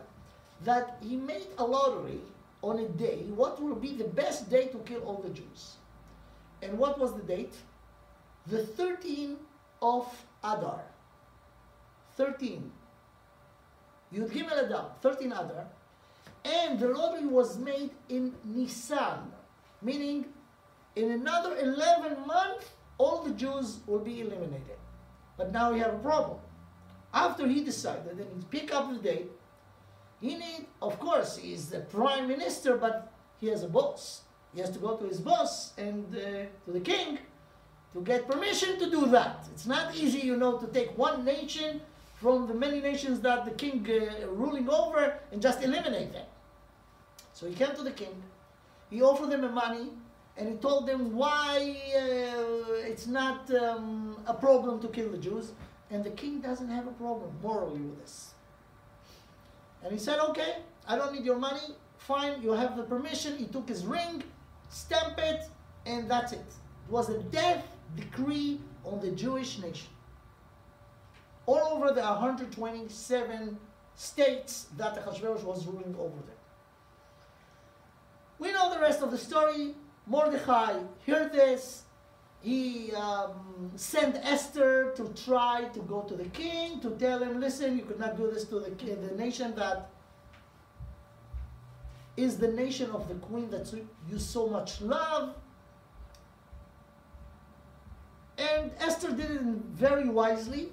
that he made a lottery on a day, what will be the best day to kill all the Jews. And what was the date? The 13th of Adar. 13. Yud Gimel Adar, 13 Adar. And the lottery was made in Nisan, meaning in another 11 months, all the Jews will be eliminated. But now we have a problem. After he decided, and he picked up the date, of course, he's the prime minister, but he has a boss. He has to go to his boss and to the king to get permission to do that. It's not easy, to take one nation from the many nations that the king ruling over and just eliminate them. So he came to the king, he offered them money, and he told them why it's not a problem to kill the Jews. And the king doesn't have a problem morally with this. And he said, okay, I don't need your money. Fine, you have the permission. He took his ring, stamped it, and that's it. It was a death decree on the Jewish nation. All over the 127 states that Ahasuerus was ruling over them. We know the rest of the story. Mordechai heard this. He sent Esther to try to go to the king, to tell him, listen, you could not do this to the nation that is the nation of the queen that you so much love. And Esther did it very wisely.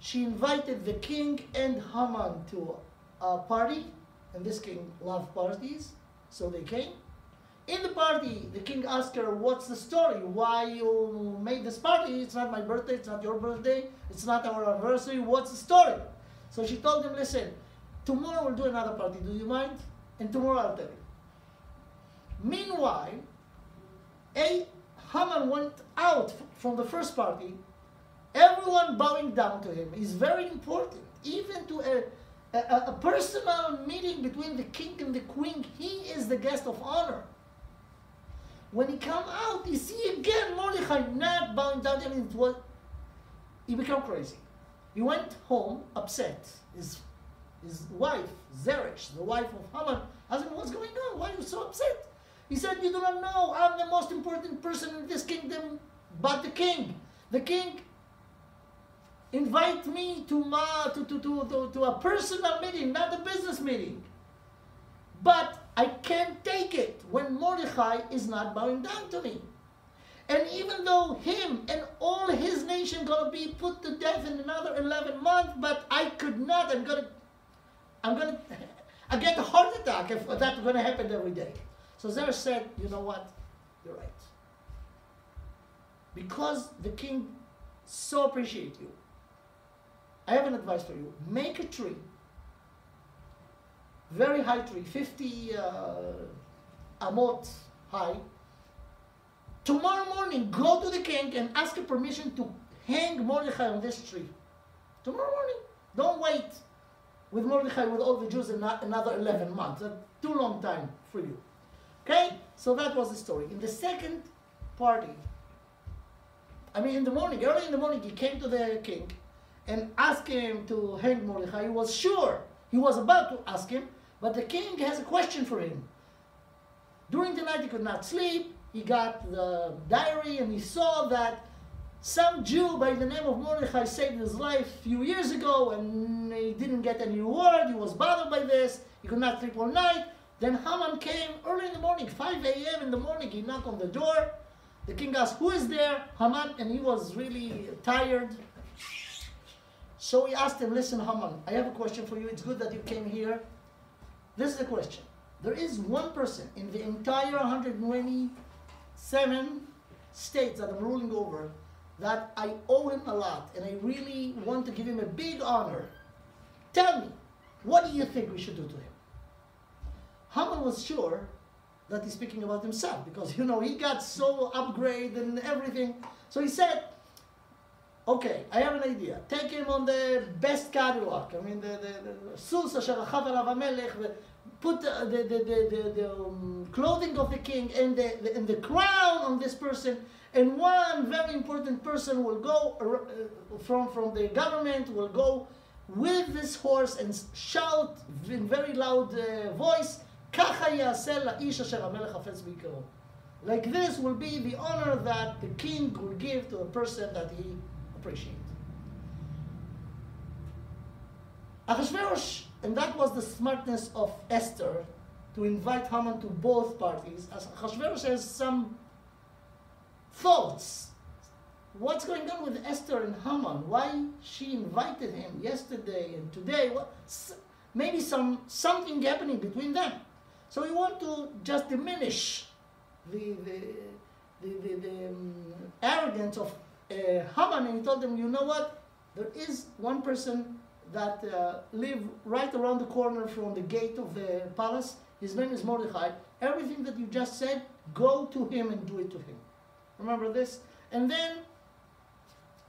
She invited the king and Haman to a party, and this king loved parties, so they came. In the party, the king asked her, what's the story? Why you made this party? It's not my birthday, it's not your birthday, it's not our anniversary, what's the story? So she told him, listen, tomorrow we'll do another party, do you mind? And tomorrow I'll tell you. Meanwhile, Haman went out from the first party, everyone bowing down to him is very important. Even to a personal meeting between the king and the queen, he is the guest of honor. When he come out, you see again Mordechai not bowing down to him. He became crazy. He went home upset. His wife, Zeresh, the wife of Haman, asked him, what's going on? Why are you so upset? He said, you do not know, I'm the most important person in this kingdom but the king. The king invite me to a personal meeting, not a business meeting. But I can't take it when Mordechai is not bowing down to me. And even though him and all his nation gonna be put to death in another 11 months, but I could not, I get a heart attack if that's gonna happen every day. So Zeresh said, you know what, you're right. Because the king so appreciates you, I have an advice for you. Make a tree, very high tree, 50 amot high. Tomorrow morning, go to the king and ask him permission to hang Mordechai on this tree. Tomorrow morning. Don't wait with Mordechai with all the Jews in another 11 months. That's too long time for you. Okay? So that was the story. In the second party, in the morning, early in the morning, he came to the king and asked him to hang Mordechai. He was sure. He was about to ask him, but the king has a question for him. During the night, he could not sleep. He got the diary and he saw that some Jew by the name of Mordechai saved his life a few years ago and he didn't get any reward. He was bothered by this. He could not sleep all night. Then Haman came early in the morning, 5 a.m. in the morning. He knocked on the door. The king asked, who is there? Haman, and he was really tired. So he asked him, listen, Haman, I have a question for you. It's good that you came here. This is the question. There is one person in the entire 127 states that I'm ruling over that I owe him a lot, and I really want to give him a big honor. Tell me, what do you think we should do to him? Haman was sure that he's speaking about himself, because, he got so upgrade and everything. So he said, okay, I have an idea. Take him on the best Cadillac. The Sus asher achav alav hamelech, put the clothing of the king and the crown on this person, and one very important person will go from the government, will go with this horse and shout in very loud voice, like this will be the honor that the king will give to a person that he appreciates. Achashverosh, and that was the smartness of Esther, to invite Haman to both parties. As Achashverosh has some thoughts. What's going on with Esther and Haman? Why she invited him yesterday and today? Maybe something happening between them. So we want to just diminish the arrogance of Haman, and he told them, you know what? There is one person that live right around the corner from the gate of the palace. His name is Mordechai. Everything that you just said, go to him and do it to him. Remember this? And then,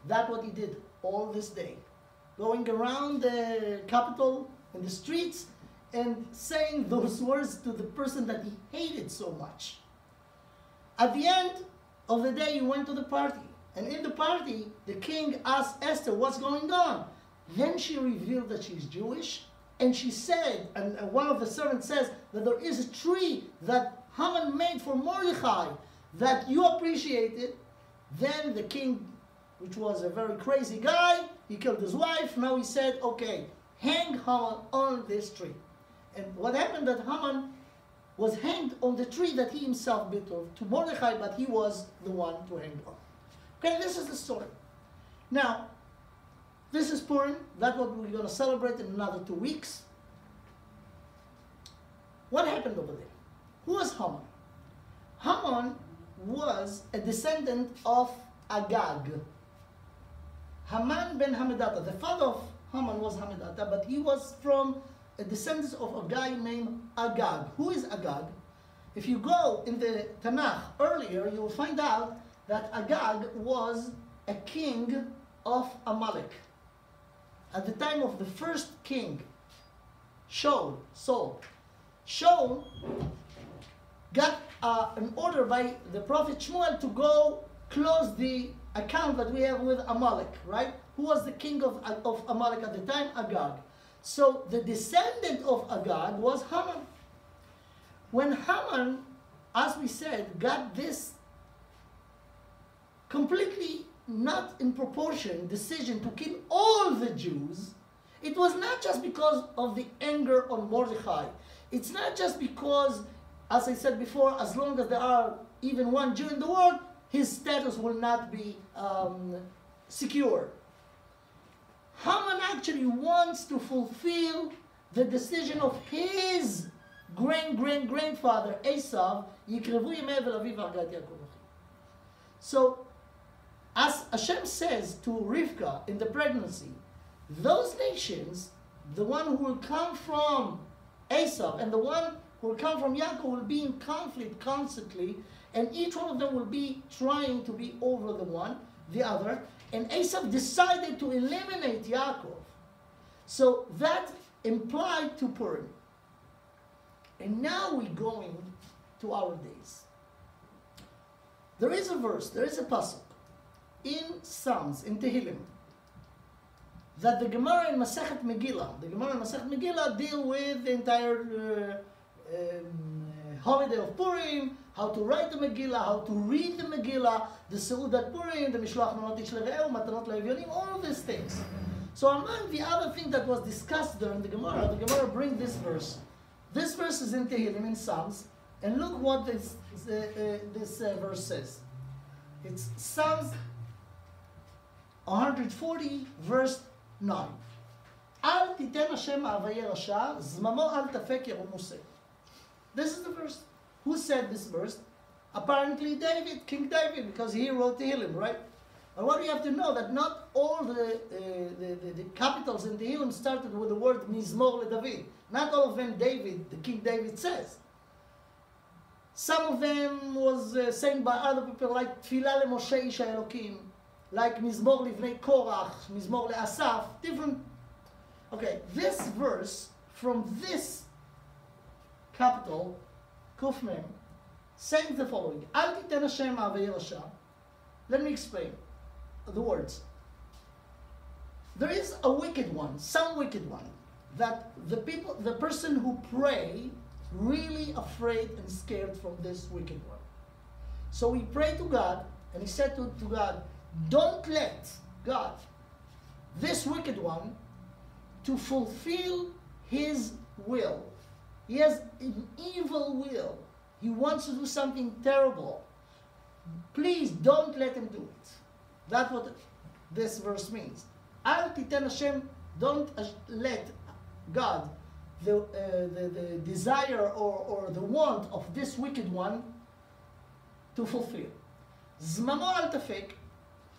that's what he did all this day. Going around the capital and the streets and saying those words to the person that he hated so much. At the end of the day, he went to the party. And in the party, the king asked Esther, what's going on? Then she revealed that she's Jewish. And she said, and one of the servants says, that there is a tree that Haman made for Mordechai that you appreciated. Then the king, which was a very crazy guy, he killed his wife. Now he said, okay, hang Haman on this tree. And what happened that Haman was hanged on the tree that he himself built to Mordechai, but he was the one to hang on. Okay, this is the story. Now, this is Purim. That's what we're going to celebrate in another 2 weeks. What happened over there? Who was Haman? Haman was a descendant of Agag. Haman ben Hamedata. The father of Haman was Hamedata, but he was from a descendant of a guy named Agag. Who is Agag? If you go in the Tanakh earlier, you will find out that Agag was a king of Amalek. At the time of the first king, Saul got an order by the prophet Shmuel to go close the account that we have with Amalek, right? Who was the king of Amalek at the time? Agag. So the descendant of Agag was Haman. When Haman, as we said, got this completely not in proportion decision to kill all the Jews, it was not just because of the anger on Mordechai. It's not just because, as I said before, as long as there are even one Jew in the world, his status will not be secure. Haman actually wants to fulfill the decision of his grandfather Esav. So, as Hashem says to Rivka in the pregnancy, those nations, the one who will come from Esav and the one who will come from Yaakov, will be in conflict constantly, and each one of them will be trying to be over the other. And Esav decided to eliminate Yaakov. So that implied to Purim. And now we're going to our days. There is a verse, there is a pasuk in Psalms, in Tehillim, that the Gemara in Masechet Megillah, deal with the entire holiday of Purim, how to write the Megillah, how to read the Megillah, the Seudat Purim, the Mishloach Manot Ish L'Re'eu, Matanot L'Evyonim, all of these things. So among the other thing that was discussed during the Gemara brings this verse. This verse is in Tehillim, in Psalms, and look what this verse says. It's Psalms 140, verse 9. Al titen Hashem ma'avayei rasha, zmamo al tafek yerum museh. This is the verse. Who said this verse? Apparently David, King David, because he wrote Tehillim, right? And what you have to know, that not all the capitals in Tehillim started with the word Mizmor LeDavid. Not all of them David, the King David says. Some of them was sang by other people, like Tfilah LeMoshe Ish HaElokim, like Mizmor Livnei Korach, Mizmor LeAsaf, different. Okay, this verse from this capital, Kuf Mem, saying the following: Al titen Hashem ma'avayei rasha. Let me explain the words. There is a wicked one, some wicked one, that the person who pray, really afraid and scared from this wicked one. So he prayed to God, and he said to God, don't let God, this wicked one, to fulfill his will. He has an evil will. He wants to do something terrible. Please don't let him do it. That's what this verse means. Al titen Hashem, don't let God, the desire or the want of this wicked one to fulfill. Zmamo al tafek,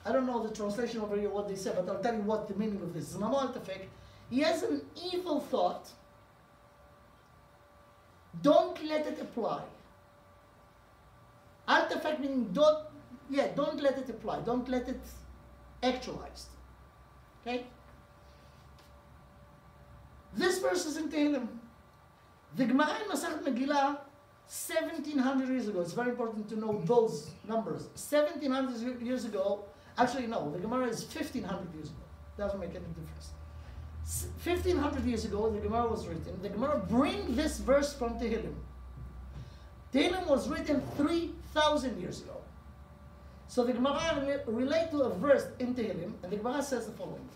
I don't know the translation over here, what they say, but I'll tell you what the meaning of this. Zmamo al tafek, he has an evil thought. Don't let it apply. Al tafek meaning don't let it apply. Don't let it actualize. Okay? This verse is in Tehillim. The Gemara in Masechet Megillah, 1700 years ago. It's very important to know those numbers. 1700 years ago. Actually, no. The Gemara is 1500 years ago. Doesn't make any difference. 1500 years ago, the Gemara was written. The Gemara bring this verse from Tehillim. Tehillim was written 3,000 years ago. So the Gemara relate to a verse in Tehillim, and the Gemara says the following.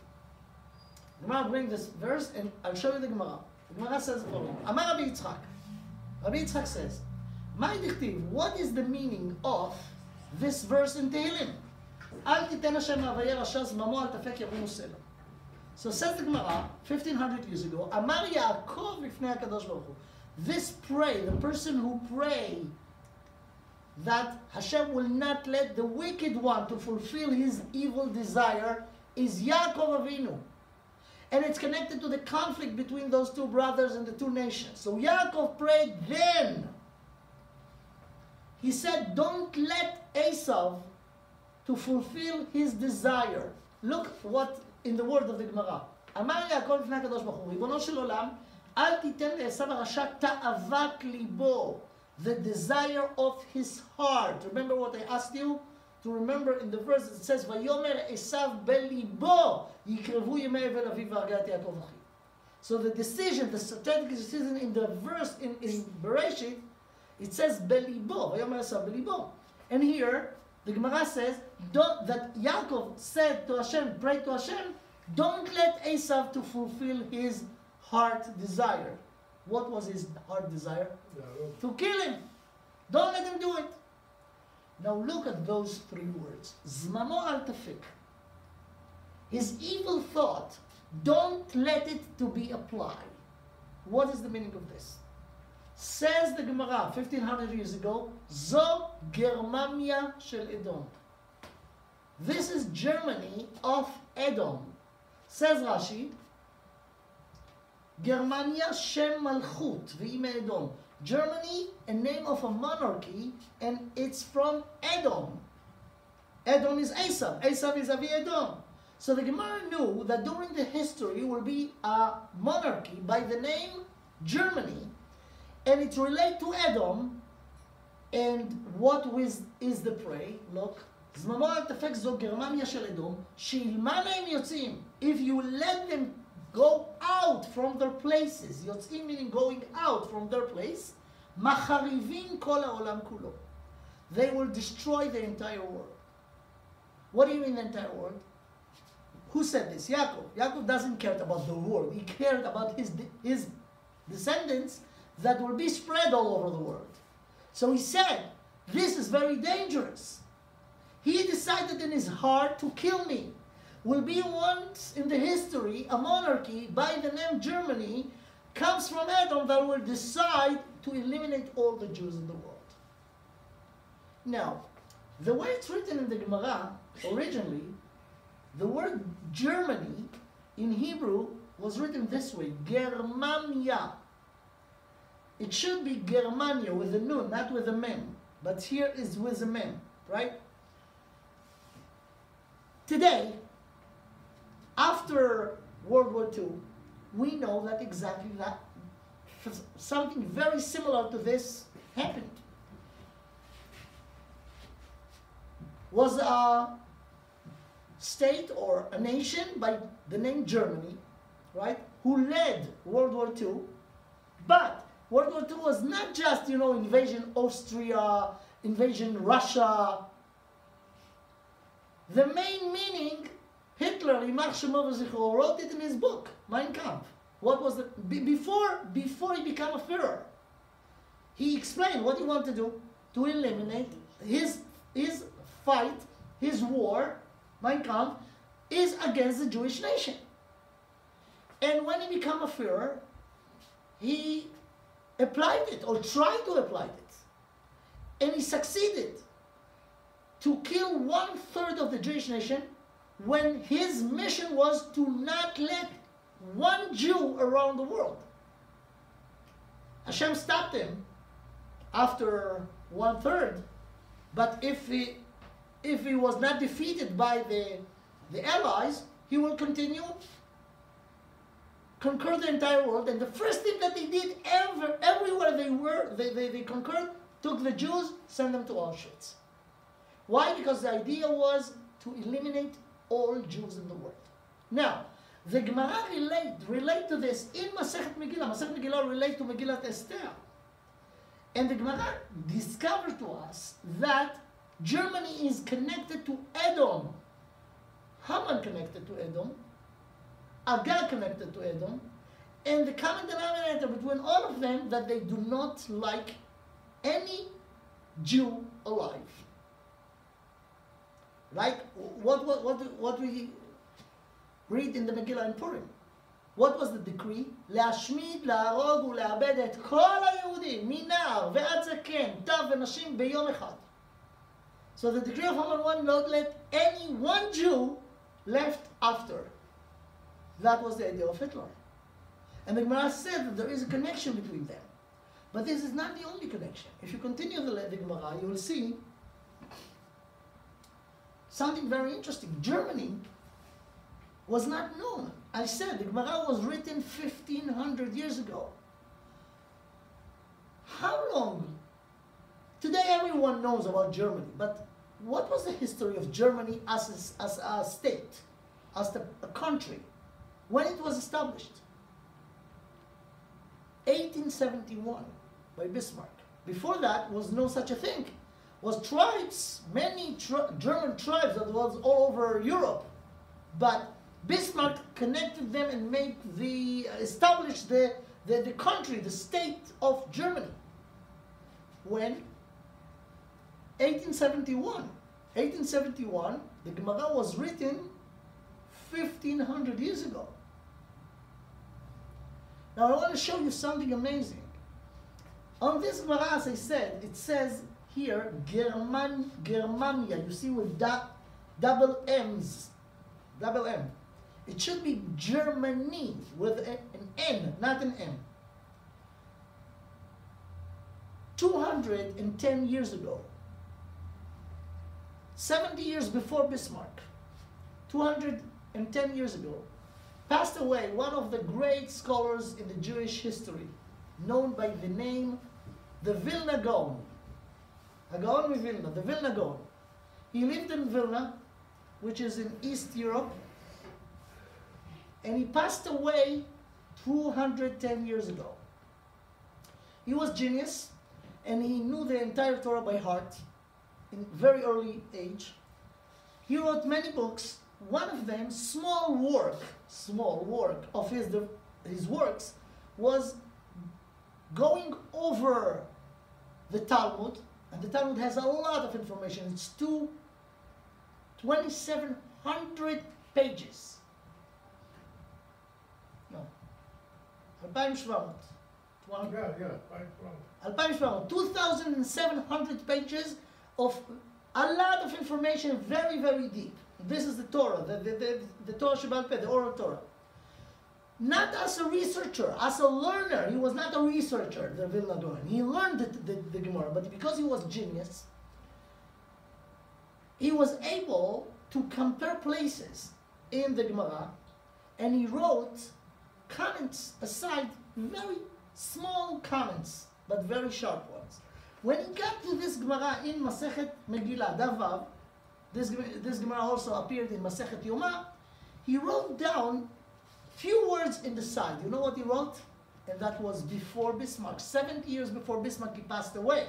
The Gemara bring this verse, and I'll show you the Gemara. The Gemara says the following. Amar Rabbi Yitzchak. Rabbi Yitzchak says, "My dichtiv, what is the meaning of this verse in Tehillim? Al titen Hashem ma'avayei rasha zmamo al tafek yerum museh." So says the Gemara, 1500 years ago, Amar Yaakov lifnei HaKadosh Baruch Hu. This pray, the person who pray that Hashem will not let the wicked one to fulfill his evil desire, is Yaakov Avinu. And it's connected to the conflict between those two brothers and the two nations. So Yaakov prayed then. He said, don't let Esau to fulfill his desire. Look what in the word of the Gemara. Amar Yaakov lifnei HaKadosh Baruch Hu, ריבונו של עולם, אל תיתן לעשו הרשע תאוות ליבו, the desire of his heart. Remember what I asked you? To remember in the verse it says, ויאמר עשו בליבו, יקרבו ימי אבל אביו והרגעת יעקב אחי. So the decision, the strategic decision in the verse in Bereshit, it says בליבו, ויאמר עשו בליבו. And here, the Gemara says that Yaakov said to Hashem, prayed to Hashem, don't let Esau to fulfill his heart desire. What was his heart desire? To kill him. Don't let him do it. Now look at those three words. Zmamo al tafik. His evil thought, don't let it to be applied. What is the meaning of this? Says the Gemara 1500 years ago, Zo Germania shel Edom. This is Germany of Edom. Says Rashi, Germania Shem Malchut v'ime Edom. Germany, a name of a monarchy, and it's from Edom. Edom is Esau. Esau is Avi Edom. So the Gemara knew that during the history will be a monarchy by the name Germany, and it's related to Edom, And what is the prey? Look. זממו אל תפק זו גרמניה של אדום, שאילמה להם יוצאים. If you let them go out from their places, יוצאים meaning going out from their place, מחריבים כל העולם כולו. They will destroy the entire world. What do you mean the entire world? Who said this? Yaakov. Yaakov doesn't care about the world. He cared about his descendants that will be spread all over the world. So he said, this is very dangerous. He decided in his heart to kill me. Will be once in the history a monarchy by the name Germany comes from Edom that will decide to eliminate all the Jews in the world. Now, the way it's written in the Gemara, originally, the word Germany in Hebrew was written this way, Germania. It should be Germania with a nun, not with a mem. But here is with a mem, right? Today, after World War II, we know that exactly that something very similar to this happened. Was a state or a nation by the name Germany, right, who led World War II, but World War II was not just, invasion Austria, invasion Russia. The main meaning, Hitler, Yimach Shemo V'Zichro, wrote it in his book, Mein Kampf. What was the, before he became a Führer, he explained what he wanted to do, to eliminate his fight, his war, Mein Kampf, is against the Jewish nation. And when he became a Führer, he applied it, or tried to apply it. And he succeeded to kill 1/3 of the Jewish nation when his mission was to not let one Jew around the world. Hashem stopped him after 1/3, but if he was not defeated by the Allies, he will continue conquer the entire world. And the first thing that they did everywhere they conquered, took the Jews, sent them to Auschwitz. Why? Because the idea was to eliminate all Jews in the world. Now, the Gemara relate to this in Masechet Megillah. Masechet Megillah relate to Megillat Esther. And the Gemara discovered to us that Germany is connected to Edom. Haman connected to Edom. Agag connected to Edom. And the common denominator between all of them that they do not like any Jew alive. Like what we read in the Megillah in Purim. What was the decree? להשמיד, להרוג ולאבד את כל היהודים, מנער ועד זקן, טף ונשים ביום אחד. So the decree of Haman 1, not let any one Jew left after. That was the idea of Hitler. And the Gemara said that there is a connection between them. But this is not the only connection. If you continue the Gemara, you will see something very interesting. Germany was not known. I said the Gemara was written 1,500 years ago. How long? Today everyone knows about Germany, but what was the history of Germany as a state, as a country, when it was established? 1871 by Bismarck. Before that was no such a thing. Was tribes, many German tribes that was all over Europe, but Bismarck connected them and established the country, the state of Germany. When? 1871. 1871, the Gemara was written 1,500 years ago. Now I want to show you something amazing. On this Gemara, as I said, it says here, Germania, you see with double M's, double M. It should be Germany with an N, not an M. 210 years ago, 70 years before Bismarck, 210 years ago, passed away one of the great scholars in the Jewish history, known by the name, the Vilna Gaon. a Gaon of Vilna, the Vilna Gaon. He lived in Vilna, which is in East Europe, and he passed away 210 years ago. He was genius, and he knew the entire Torah by heart in very early age. He wrote many books. One of them, small work of his works, was going over the Talmud, and the Talmud has a lot of information. It's 2,700 pages. No, 2,700. 2,700 pages of a lot of information, very, very deep. This is the Torah, the Torah Shebal Peh, the oral Torah. Not as a researcher, as a learner. He was not a researcher, the Vilna Gaon. He learned the Gemara, but because he was genius, he was able to compare places in the Gemara, and he wrote comments aside, very small comments, but very sharp ones. When he got to this Gemara in Masechet Megillah, Davav, this Gemara also appeared in Masechet Yoma, he wrote down few words in the side. You know what he wrote? And that was before Bismarck. 70 years before Bismarck, he passed away.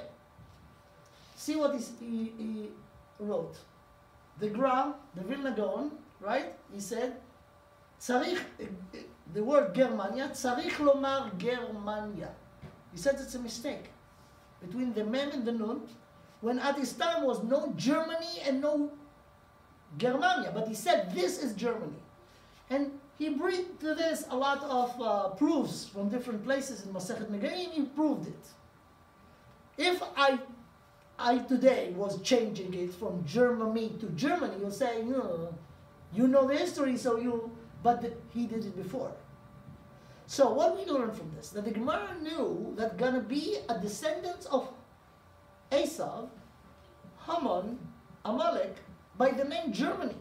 See what he wrote. The Gra, the Vilna Gaon, right? He said, Tzarich, the word Germania, Tzarich lomar Germania. He said it's a mistake between the Mem and the Nun, when at his time was no Germany and no Germania, but he said this is Germany. And he brought to this a lot of proofs from different places in Masechet Megaim. He proved it. If I today was changing it from Germany to Germany, you'll say, you know the history, so he did it before. So what we learn from this, that the Gemara knew that gonna be a descendant of Esav, Haman, Amalek, by the name Germany.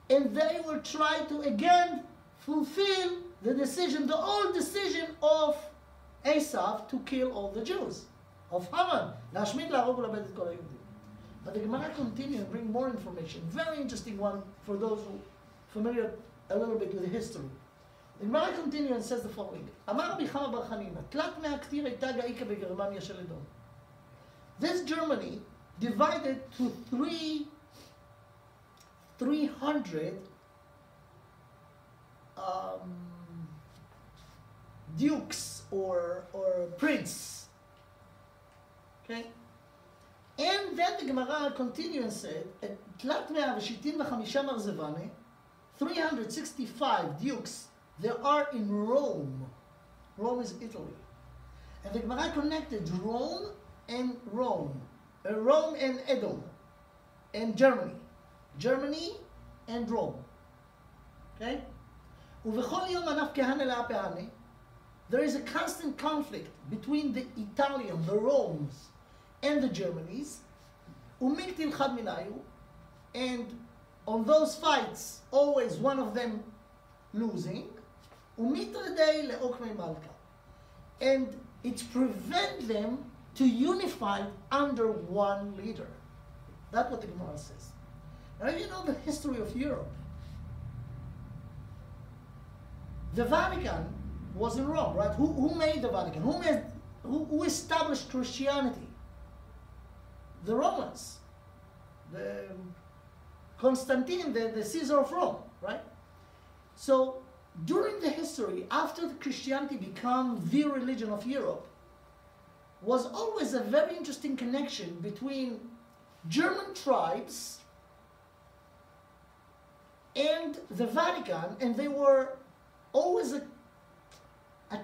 And they will try to again fulfill the decision, the old decision of Esav to kill all the Jews, of Haman. But the Gemara continues and bring more information. Very interesting one for those who are familiar a little bit with the history. The Gemara continues and says the following. This Germany divided to 300 dukes or prince. Okay? And then the Gemara continues and said, 365 dukes there are in Rome. Rome is Italy. And the Gemara connected Rome and Edom, and Germany. Germany and Rome. Okay? There is a constant conflict between the Italian, the Romes, and the Germanies. And on those fights, always one of them losing. And it prevents them to unify under one leader. That's what the Gemara says. Now you know the history of Europe. The Vatican was in Rome, right? Who made the Vatican? Who established Christianity? The Romans. The Constantine, the Caesar of Rome, right? So during the history, after Christianity became the religion of Europe, was always a very interesting connection between German tribes and the Vatican, and they were always a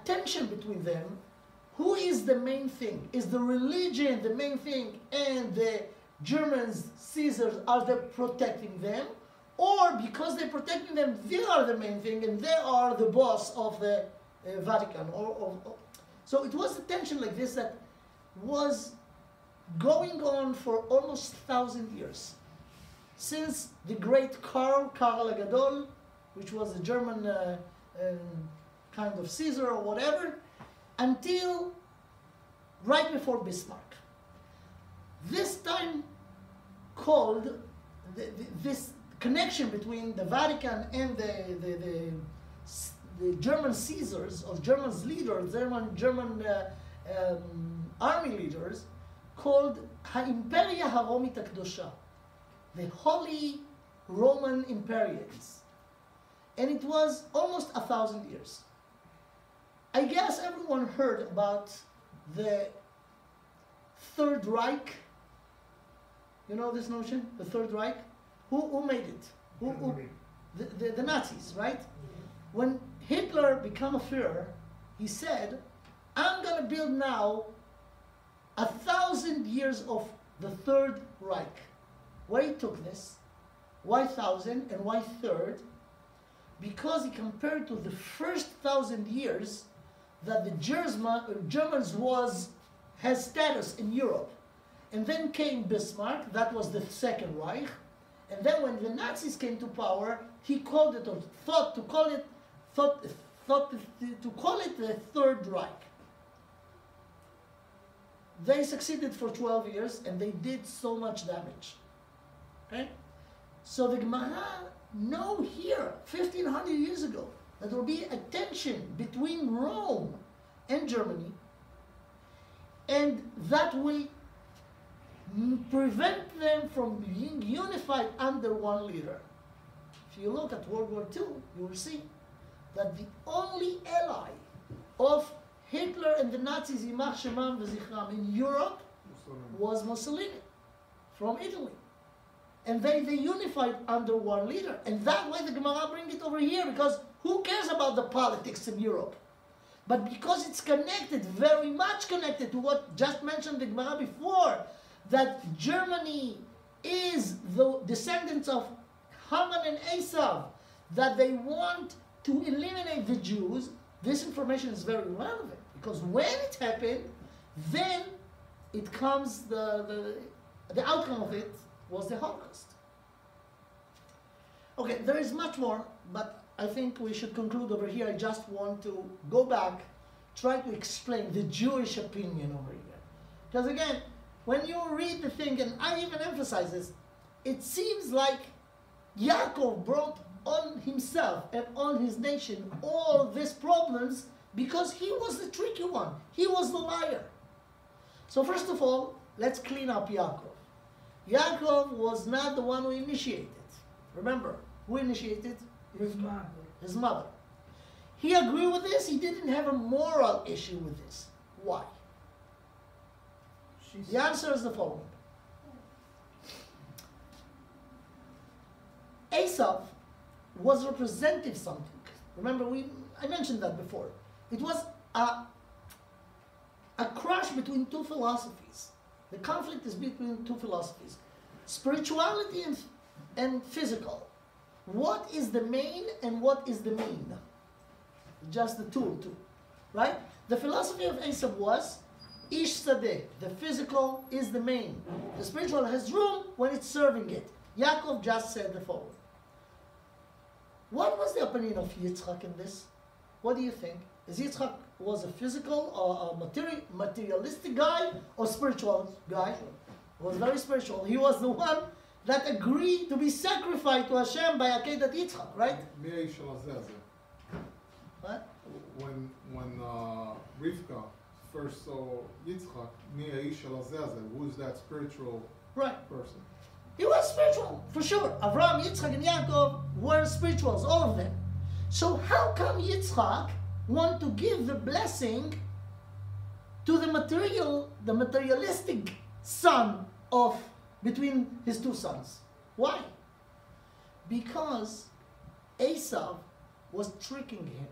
tension between them. Who is the main thing? Is the religion the main thing, and the Germans, Caesars, are they protecting them? Or because they're protecting them, they are the main thing, and they are the boss of the Vatican? So it was a tension like this that was going on for almost 1,000 years. Since the great Karl Gadol, which was a German kind of Caesar or whatever, until right before Bismarck. this time called this connection between the Vatican and the German Caesars, of German's leaders, German army leaders, called Imperia Haromit Akdosha, the Holy Roman Imperials. And it was almost 1,000 years. I guess everyone heard about the Third Reich. You know this notion, the Third Reich? Who made it? The Nazis, right? When Hitler became a Führer, he said, I'm going to build now 1,000 years of the Third Reich. Where he took this? Why 1,000 and why third? Because he compared to the first 1,000 years that the Germans has status in Europe. And then came Bismarck, that was the Second Reich. And then when the Nazis came to power, he called it, or thought to call it the Third Reich. They succeeded for 12 years and they did so much damage. Okay? So the Gemara know here, 1,500 years ago, that there will be a tension between Rome and Germany, and that will prevent them from being unified under one leader. If you look at World War II, you will see that the only ally of Hitler and the Nazis, Yimach Shemam v'Zichram, in Europe was Mussolini from Italy. And they unified under one leader. And that way the Gemara bring it over here, because who cares about the politics in Europe? But because it's connected, very much connected to what just mentioned the Gemara before, that Germany is the descendants of Haman and Esav, that they want to eliminate the Jews, this information is very relevant. Because when it happened, then it comes, the outcome of it was the Holocaust. Okay, there is much more, but I think we should conclude over here. I just want to go back, try to explain the Jewish opinion over here. Because again, when you read the thing, and I even emphasize this, it seems like Yaakov brought on himself and on his nation all these problems because he was the tricky one. He was the liar. So first of all, let's clean up Yaakov. Yaakov was not the one who initiated. Remember, who initiated? His mother. His mother. He agreed with this. He didn't have a moral issue with this. Why? The answer is the following. Esav was representative something. Remember, I mentioned that before. It was a crash between two philosophies. The conflict is between two philosophies. Spirituality and physical. What is the main and what is the mean? Just the tool too. Right? The philosophy of Esav was Ish Sadeh, the physical is the main. The spiritual has room when it's serving it. Yaakov just said the following. What was the opinion of Yitzchak in this? What do you think? Is Yitzchak was a physical or a materialistic guy or spiritual guy? He was very spiritual. He was the one that agreed to be sacrificed to Hashem by Akedat Yitzchak, right? What? When Rivka first saw Yitzchak, who's that spiritual person? He was spiritual, for sure. Avraham, Yitzchak, and Yaakov were spirituals, all of them. So how come Yitzchak want to give the blessing to the materialistic son of between his two sons? Why? Because Esav was tricking him.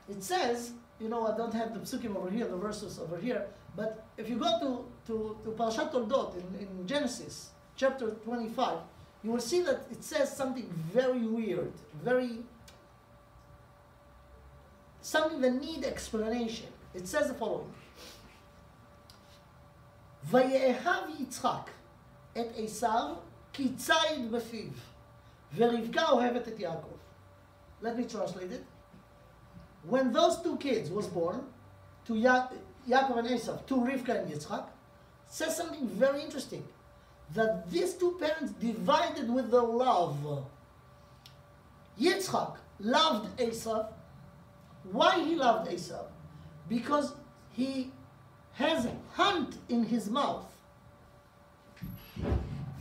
It says, you know, I don't have the psukim over here, the verses over here, but if you go to Parashat Toldot in Genesis, chapter 25, you will see that it says something very weird, something that needs explanation. It says the following. ויאהב יצחק את עשיו כי ציד בפיו, ורבקה אוהבת את יעקב. Let me translate it. When those two kids was born, to Yaakov and Esav, to Rivka and Yitzchak, says something very interesting, that these two parents divided with their love. Yitzchak loved Esav. Why he loved Esav? Because he has hunt in his mouth.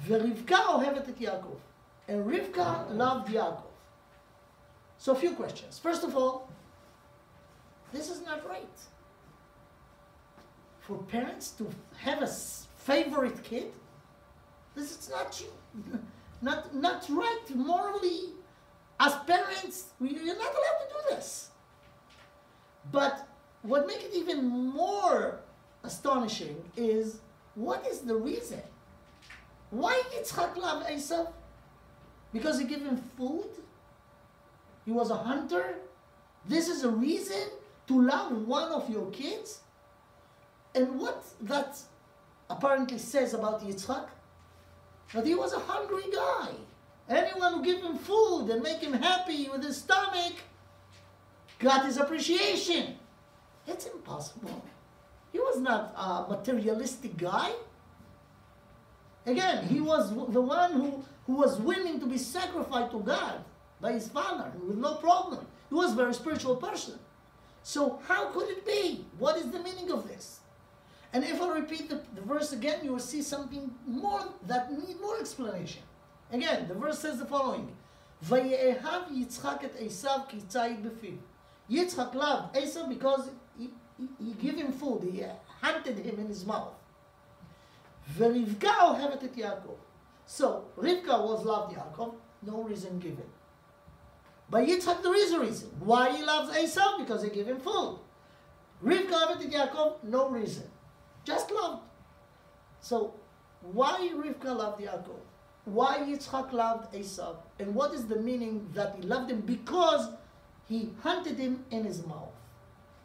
ורבקה אוהבת את יעקב. And Rivka loved Yaakov. So a few questions. First of all, this is not right. For parents to have a favorite kid, this is not right morally. As parents, you're not allowed to do this. But what makes it even more astonishing is, what is the reason? Why Yitzchak loved Esav? Because he gave him food? He was a hunter? This is a reason to love one of your kids? And what that apparently says about Yitzchak? That he was a hungry guy. Anyone who give him food and make him happy with his stomach got his appreciation. It's impossible. He was not a materialistic guy. Again, he was the one who was willing to be sacrificed to God by his father with no problem. He was a very spiritual person. So how could it be? What is the meaning of this? And if I repeat the verse again, you will see something more that need more explanation. Again, the verse says the following: "Vayehav Yitzchak et Esav ki tzayid befiv." Yitzchak loved Esav because he gave him food. He hunted him in his mouth. "Verivka ohevet et Yaakov." So Rivka was loved Yaakov. No reason given. By Yitzchak there is a reason. Why he loves Esav? Because he gave him food. Rivka ohevet et Yaakov. No reason. Just loved. So why Rivka loved Yaakov? Why Yitzchak loved Esav? And what is the meaning that he loved him? Because he hunted him in his mouth.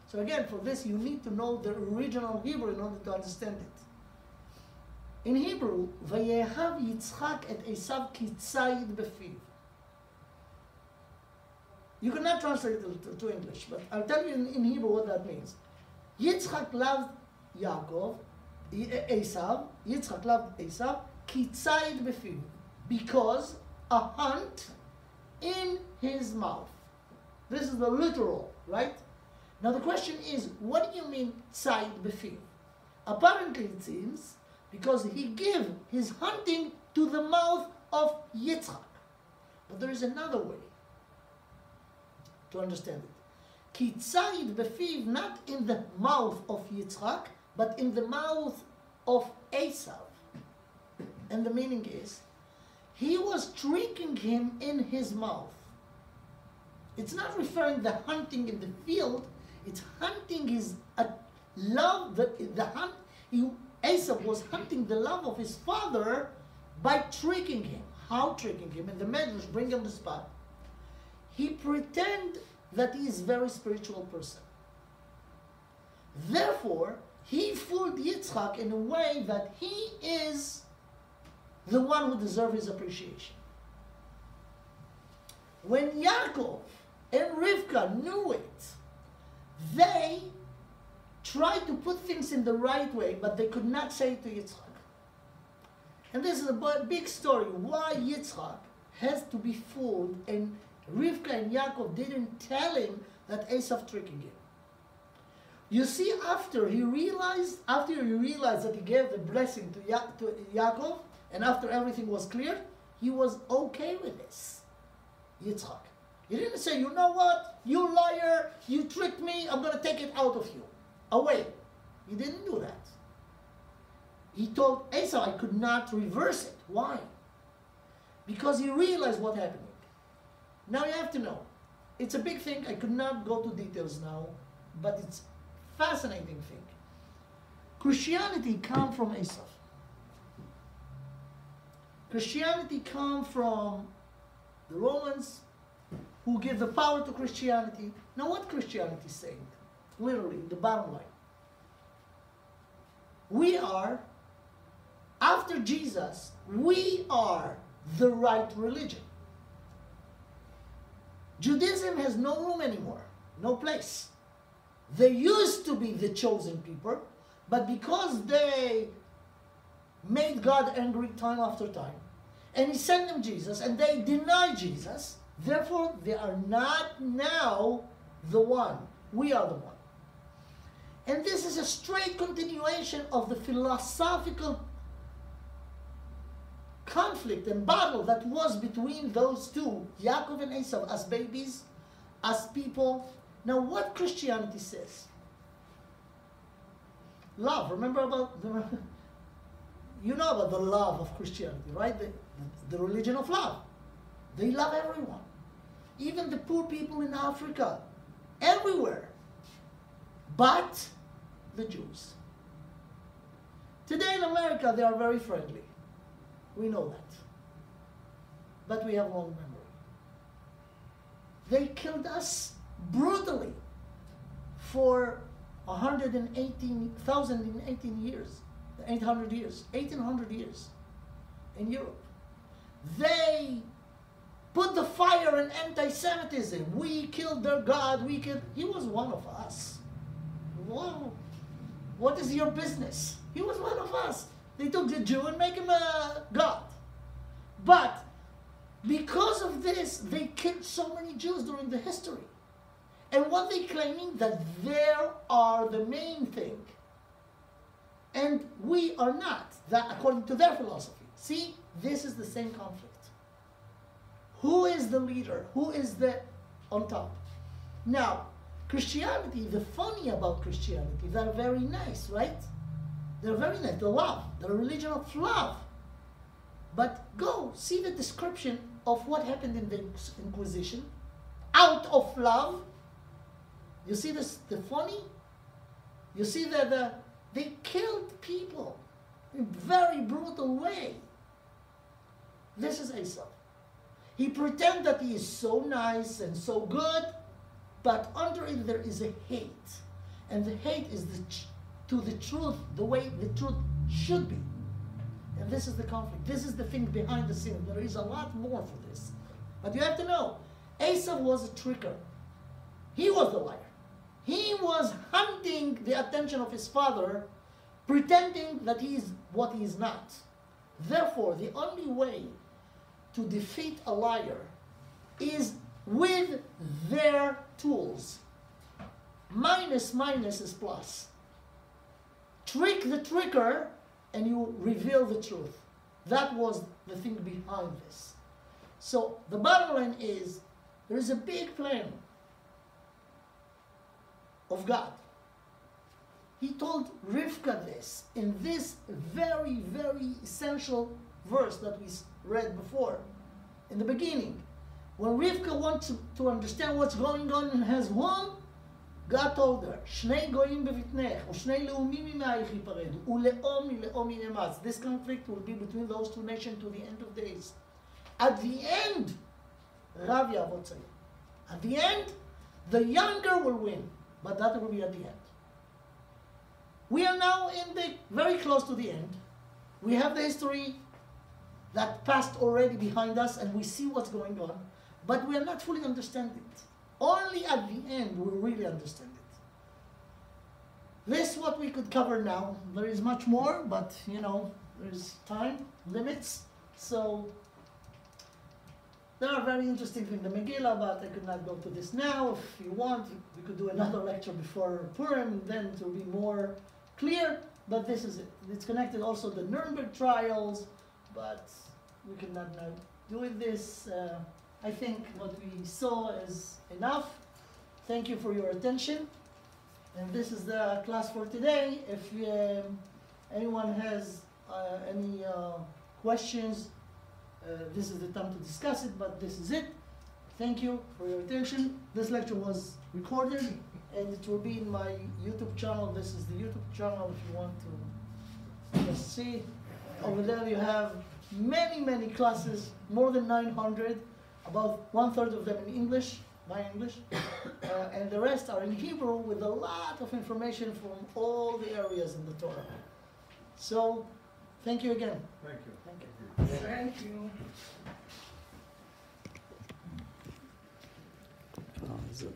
So again, for this you need to know the original Hebrew in order to understand it. In Hebrew, Vayehav Yitzchak et Esav ki tzayid befiv. You cannot translate it to English, but I'll tell you in Hebrew what that means. Yitzchak loved Yaakov, Esav. Yitzchak loved Esav ki tzayid befiv, because a hunt in his mouth. This is the literal, right? Now the question is, what do you mean tzayid befiv? Apparently it seems because he gave his hunting to the mouth of Yitzchak. But there is another way to understand it. Ki tzayid befiv, not in the mouth of Yitzchak, but in the mouth of Esav. And the meaning is, he was tricking him in his mouth. It's not referring the hunting in the field, it's hunting his love, Esav was hunting the love of his father by tricking him. How tricking him? And the Medrash bring him the spot. He pretend that he is a very spiritual person. Therefore, he fooled Yitzchak in a way that he is the one who deserves his appreciation. When Yaakov and Rivka knew it, they tried to put things in the right way, but they could not say it to Yitzchak. And this is a big story, why Yitzchak has to be fooled, and Rivka and Yaakov didn't tell him that Esav tricking him. You see, after he realized that he gave the blessing to Yaakov, and after everything was clear, he was okay with this, Yitzchak. He didn't say, you know what, you liar, you tricked me, I'm going to take it out of you. Away. He didn't do that. He told Esau, I could not reverse it. Why? Because he realized what happened. Now you have to know, it's a big thing, I could not go to details now, but it's a fascinating thing. Christianity comes from Esau. Christianity comes from the Romans, who give the power to Christianity. Now what Christianity is saying? Literally, the bottom line. We are, after Jesus, we are the right religion. Judaism has no room anymore, no place. They used to be the chosen people, but because they made God angry time after time. And he sent them Jesus, and they denied Jesus. Therefore, they are not now the one. We are the one. And this is a straight continuation of the philosophical conflict and battle that was between those two, Yaakov and Esau, as babies, as people. Now, what Christianity says? Love. Remember about the, you know about the love of Christianity, right? The religion of love. They love everyone. Even the poor people in Africa. Everywhere. But the Jews. Today in America, they are very friendly. We know that. But we have long memory. They killed us brutally for 118,018 years, 800 years, 1800 years in Europe. They put the fire in anti-Semitism. We killed their God, we killed, he was one of us. Wow. What is your business? He was one of us. They took the Jew and make him a God. But because of this, they killed so many Jews during the history. And what they claiming that they are the main thing. And we are not, that according to their philosophy. See, this is the same conflict. Who is the leader? Who is the on top? Now, Christianity, the funny about Christianity, they're very nice, right? They're very nice. They love. They're a religion of love. But go see the description of what happened in the Inquisition. Out of love. You see this, the funny? You see that they killed people in a very brutal way. This is Esau. He pretends that he is so nice and so good, but under it there is a hate. And the hate is to the truth, the way the truth should be. And this is the conflict. This is the thing behind the scene. There is a lot more for this. But you have to know, Esau was a tricker. He was the liar. He was hunting the attention of his father, pretending that he is what he is not. Therefore, the only way to defeat a liar is with their tools. Minus is plus. Trick the tricker and you reveal the truth. That was the thing behind this. So the bottom line is, there is a big plan of God. He told Rivka this in this very, very essential verse that we read before. In the beginning, when Rivka wants to understand what's going on in his womb, God told her, "Shnei goyim bevitnech, u'shnei leumim mimayich yiparedu, u'le'om mile'om yinematz." This conflict will be between those two nations to the end of days. At the end, Rav Yavot Tzayir. At the end, the younger will win, but that will be at the end. We are now very close to the end. We have the history that passed already behind us, and we see what's going on, but we are not fully understanding it. Only at the end we really understand it. This is what we could cover now. There is much more, but there's time limits. So there are very interesting things in the Megillah, but I could not go to this now. If you want, we could do another lecture before Purim, then it will be more clear. But this is it. It's connected also to the Nuremberg trials, but we could not now do it this. I think what we saw is enough. Thank you for your attention. And this is the class for today. If anyone has any questions, this is the time to discuss it, but this is it. Thank you for your attention. This lecture was recorded and it will be in my YouTube channel. This is the YouTube channel if you want to just see. Over there you have many, many classes, more than 900. About 1/3 of them in English, my English, and the rest are in Hebrew with a lot of information from all the areas in the Torah. So, thank you again. Thank you. Thank you. Thank you. Oh, is it?